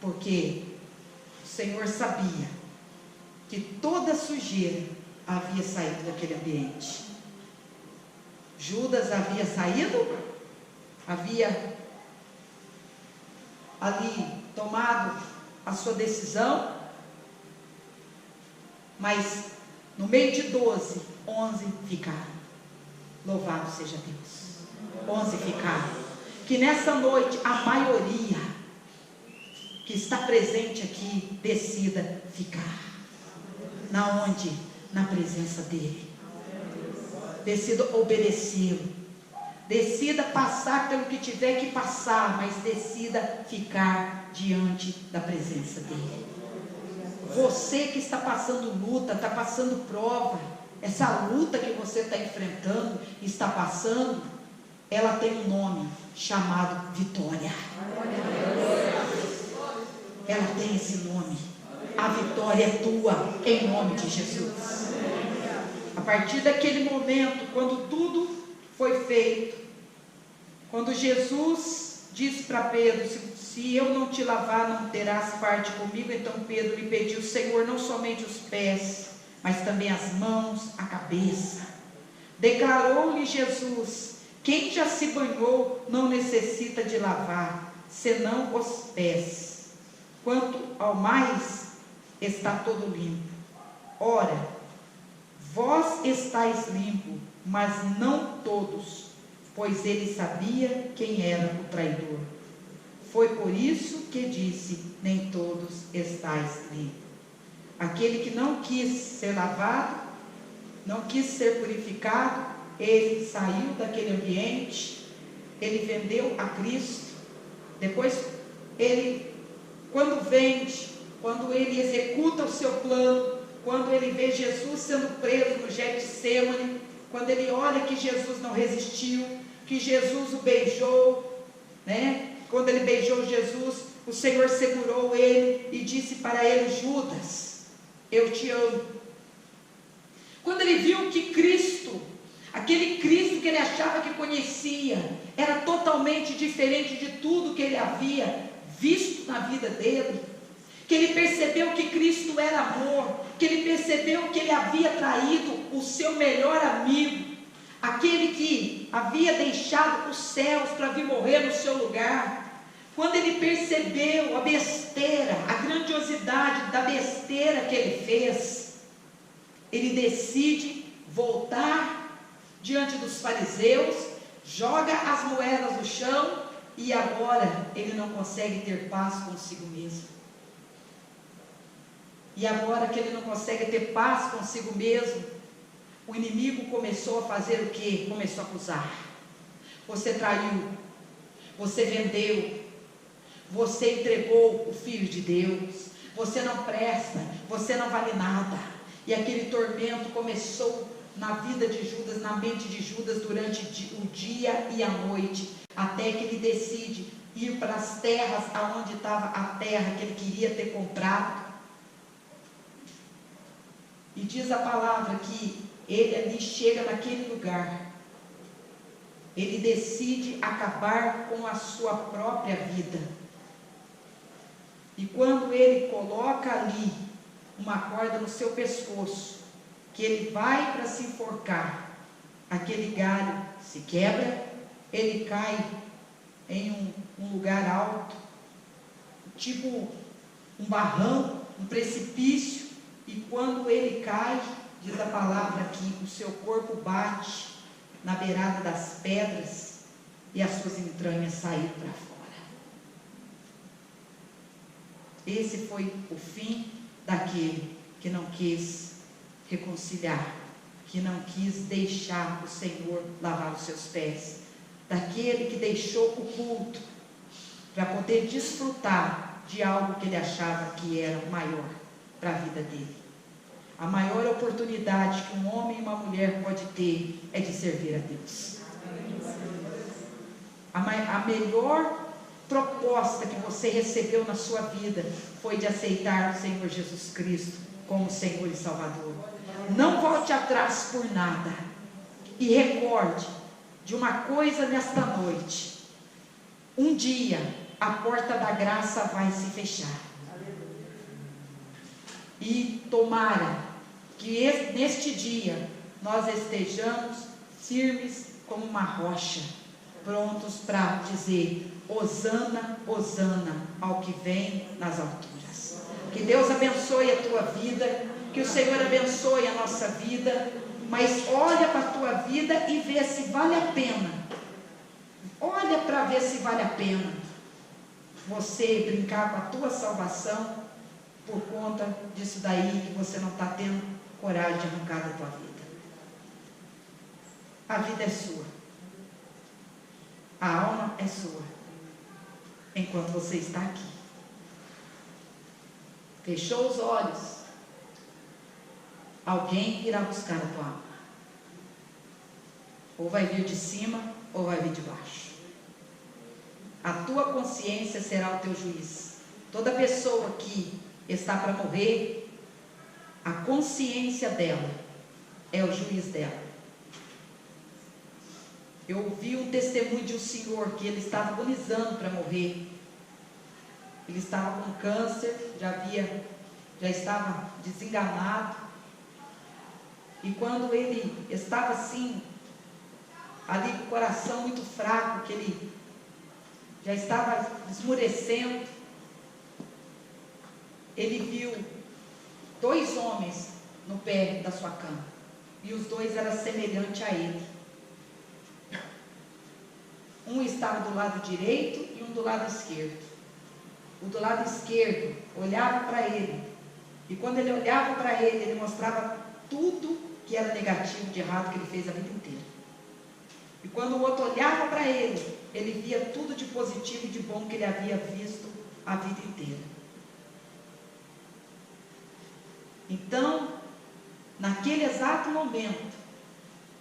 Porque o Senhor sabia que toda a sujeira havia saído daquele ambiente. Judas havia saído, havia ali tomado a sua decisão, mas no meio de 12, 11 ficaram. Louvado seja Deus. 11 ficaram. Que nessa noite a maioria que está presente aqui decida ficar. Na onde? Na presença dele. Decida obedecê-lo. Decida passar pelo que tiver que passar, mas decida ficar diante da presença dele. Você que está passando luta, está passando prova, essa luta que você está enfrentando, está passando, ela tem um nome chamado vitória. Ela tem esse nome. A vitória é tua, em nome de Jesus. A partir daquele momento, quando tudo foi feito, quando Jesus disse para Pedro, se eu não te lavar, não terás parte comigo. Então Pedro lhe pediu, Senhor, não somente os pés, mas também as mãos, a cabeça. Declarou-lhe Jesus, quem já se banhou não necessita de lavar, senão os pés. Quanto ao mais, está todo limpo. Ora, vós estáis limpo, mas não todos, pois ele sabia quem era o traidor. Foi por isso que disse, nem todos estáis limpos. Aquele que não quis ser lavado, não quis ser purificado, ele saiu daquele ambiente, ele vendeu a Cristo. Depois ele, quando vende, quando ele executa o seu plano, quando ele vê Jesus sendo preso no Getsemane, quando ele olha que Jesus não resistiu, que Jesus o beijou, né? Quando ele beijou Jesus, o Senhor segurou ele e disse para ele, Judas, eu te amo. Quando ele viu que Cristo, aquele Cristo que ele achava que conhecia, era totalmente diferente de tudo que ele havia visto na vida dele, que ele percebeu que Cristo era amor, que ele percebeu que ele havia traído o seu melhor amigo, aquele que havia deixado os céus para vir morrer no seu lugar. Quando ele percebeu a besteira, a grandiosidade da besteira que ele fez, ele decide voltar diante dos fariseus, joga as moedas no chão, e agora ele não consegue ter paz consigo mesmo. E agora que ele não consegue ter paz consigo mesmo, o inimigo começou a fazer o quê? Começou a acusar. Você traiu, você vendeu, você entregou o Filho de Deus, você não presta, você não vale nada. E aquele tormento começou na vida de Judas, na mente de Judas, durante o dia e a noite, até que ele decide ir para as terras, aonde estava a terra que ele queria ter comprado. E diz a palavra que ele ali chega naquele lugar. Ele decide acabar com a sua própria vida. E quando ele coloca ali uma corda no seu pescoço, que ele vai para se enforcar, aquele galho se quebra, ele cai em um lugar alto, tipo um barranco, um precipício, e quando ele cai, diz a palavra que o seu corpo bate na beirada das pedras e as suas entranhas saíram para fora. Esse foi o fim daquele que não quis reconciliar, que não quis deixar o Senhor lavar os seus pés, daquele que deixou o culto para poder desfrutar de algo que ele achava que era maior para a vida dele. A maior oportunidade que um homem e uma mulher pode ter é de servir a Deus. A melhor proposta que você recebeu na sua vida foi de aceitar o Senhor Jesus Cristo como Senhor e Salvador. Não volte atrás por nada. E recorde de uma coisa nesta noite: um dia a porta da graça vai se fechar. E tomara que neste dia nós estejamos firmes como uma rocha, prontos para dizer: Hosana, Hosana ao que vem nas alturas. Que Deus abençoe a tua vida, que o Senhor abençoe a nossa vida, mas olha para a tua vida e vê se vale a pena. Olha para ver se vale a pena você brincar com a tua salvação por conta disso daí que você não está tendo coragem de arrancar da tua vida. A vida é sua, a alma é sua, enquanto você está aqui. Fechou os olhos, alguém irá buscar a tua alma, ou vai vir de cima ou vai vir de baixo. A tua consciência será o teu juiz. Toda pessoa que está para morrer, a consciência dela é o juiz dela. Eu ouvi um testemunho de um senhor que ele estava agonizando para morrer. Ele estava com câncer, já estava desenganado. E quando ele estava assim, ali com o coração muito fraco, que ele já estava esmurecendo, ele viu 2 homens no pé da sua cama, e os 2 eram semelhantes a ele. Um estava do lado direito e um do lado esquerdo. O do lado esquerdo olhava para ele, e quando ele olhava para ele, ele mostrava tudo que era negativo, de errado que ele fez a vida inteira. E quando o outro olhava para ele, ele via tudo de positivo e de bom que ele havia visto a vida inteira. Então, naquele exato momento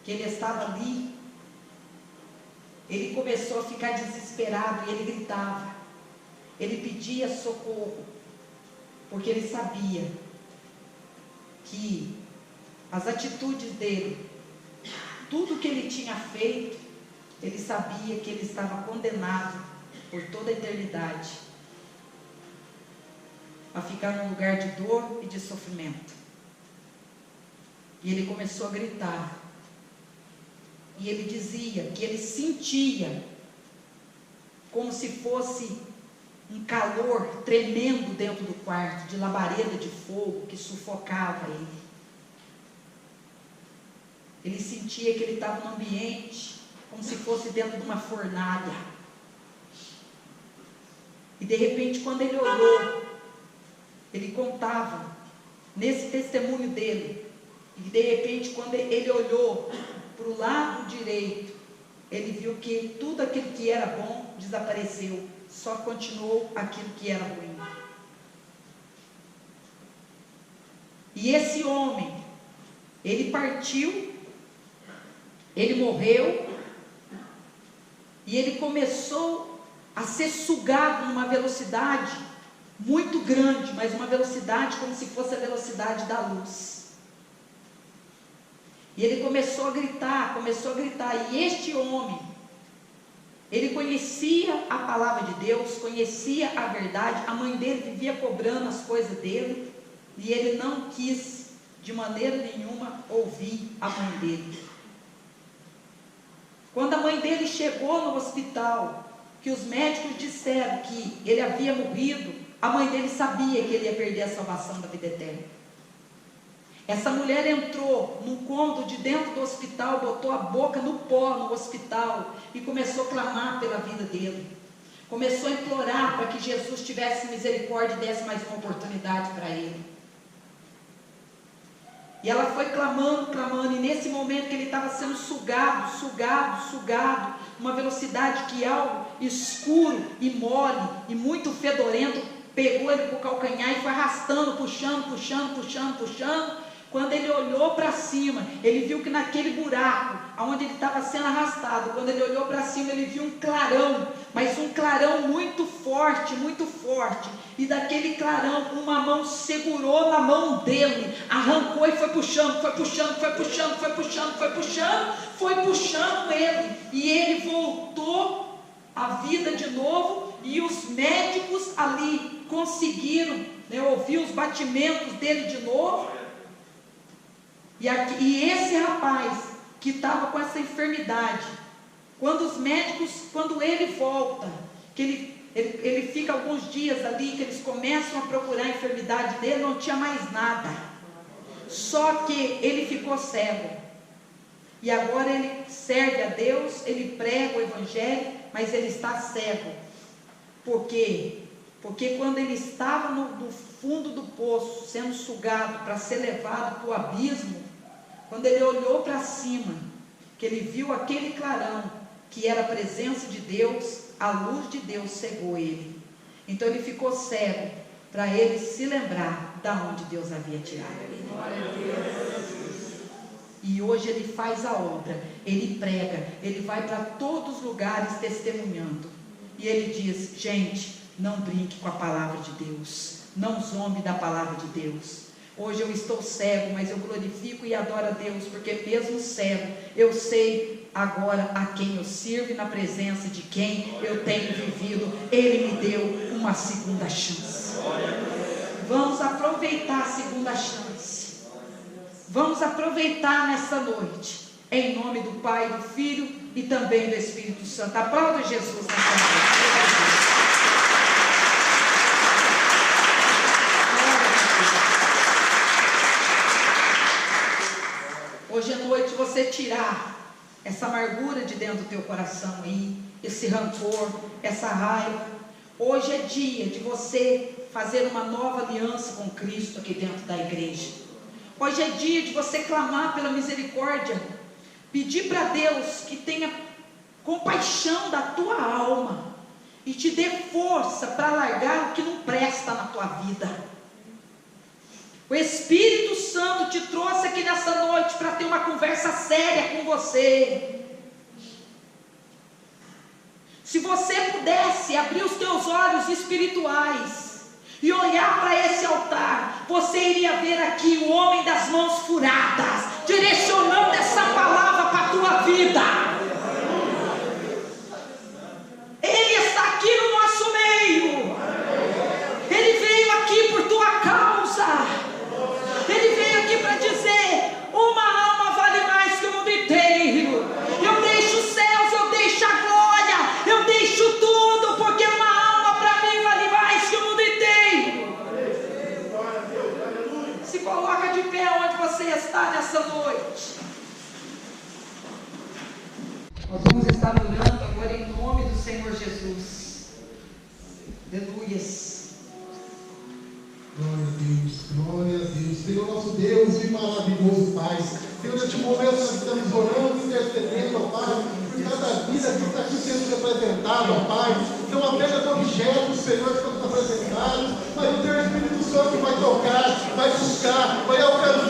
que ele estava ali, ele começou a ficar desesperado e ele gritava, ele pedia socorro, porque ele sabia que as atitudes dele, tudo que ele tinha feito, ele sabia que ele estava condenado por toda a eternidade a ficar num lugar de dor e de sofrimento. E ele começou a gritar, e ele dizia que ele sentia como se fosse um calor tremendo dentro do quarto, de labareda de fogo que sufocava ele. Ele sentia que ele estava num ambiente como se fosse dentro de uma fornalha. E de repente, quando ele olhou, ele contava nesse testemunho dele, e de repente, quando ele olhou para o lado direito, ele viu que tudo aquilo que era bom desapareceu, só continuou aquilo que era ruim. E esse homem, ele partiu, ele morreu, e ele começou a ser sugado numa velocidade muito grande, mas uma velocidade como se fosse a velocidade da luz. E ele começou a gritar. E este homem, ele conhecia a palavra de Deus, conhecia a verdade. A mãe dele vivia cobrando as coisas dele, e ele não quis de maneira nenhuma ouvir a mãe dele. Quando a mãe dele chegou no hospital, que os médicos disseram que ele havia morrido, a mãe dele sabia que ele ia perder a salvação da vida eterna. Essa mulher entrou num cômodo de dentro do hospital, botou a boca no pó no hospital e começou a clamar pela vida dele. Começou a implorar para que Jesus tivesse misericórdia e desse mais uma oportunidade para ele. E ela foi clamando, e nesse momento que ele estava sendo sugado, uma velocidade que algo escuro e mole e muito fedorento pegou ele para o calcanhar e foi arrastando, puxando. Quando ele olhou para cima, ele viu que naquele buraco, onde ele estava sendo arrastado, quando ele olhou para cima, ele viu um clarão, mas um clarão muito forte, e daquele clarão, uma mão segurou na mão dele, arrancou e foi puxando ele, e ele voltou à vida de novo, e os médicos ali conseguiram, ouvir os batimentos dele de novo. E esse rapaz que estava com essa enfermidade, quando ele volta, que ele fica alguns dias ali, que eles começam a procurar a enfermidade dele, não tinha mais nada, só que ele ficou cego, e agora ele serve a Deus, ele prega o evangelho, mas ele está cego. Por quê? Porque quando ele estava no fundo do poço, sendo sugado para ser levado para o abismo, quando ele olhou para cima, que ele viu aquele clarão, que era a presença de Deus, a luz de Deus cegou ele. Então ele ficou cego, para ele se lembrar da onde Deus havia tirado ele. E hoje ele faz a obra, ele prega, ele vai para todos os lugares testemunhando. E ele diz: gente, não brinque com a palavra de Deus, não zombe da palavra de Deus. Hoje eu estou cego, mas eu glorifico e adoro a Deus, porque mesmo cego, eu sei agora a quem eu sirvo e na presença de quem eu tenho vivido. Ele me deu uma segunda chance. Vamos aproveitar a segunda chance. Vamos aproveitar nessa noite, em nome do Pai, do Filho e também do Espírito Santo. Aplauda Jesus nessa noite. Hoje à noite você tirar essa amargura de dentro do teu coração aí, esse rancor, essa raiva. Hoje é dia de você fazer uma nova aliança com Cristo aqui dentro da igreja. Hoje é dia de você clamar pela misericórdia, pedir para Deus que tenha compaixão da tua alma e te dê força para largar o que não presta na tua vida. O Espírito Santo te trouxe aqui nessa noite para ter uma conversa séria com você. Se você pudesse abrir os teus olhos espirituais e olhar para esse altar, você iria ver aqui o homem das mãos furadas, direcionando essa palavra para a tua vida. Ele está aqui no nosso meio. Ele veio aqui por tua causa. Ele veio aqui para dizer: uma alma vale mais que o mundo inteiro. Eu deixo os céus, eu deixo a glória, eu deixo tudo, porque uma alma para mim vale mais que o mundo inteiro. Se coloca de pé onde você está nessa noite. Nós vamos estar orando agora em nome do Senhor Jesus. Aleluias. Glória a Deus, glória a Deus. Senhor, nosso Deus e maravilhoso Pai. Senhor, neste momento nós estamos orando, intercedendo, ó Pai, por cada vida que está aqui sendo representada, ó Pai. Não apenas objetos, Senhor, que estão apresentados, mas o Teu Espírito Santo vai tocar, vai buscar, vai alcançar.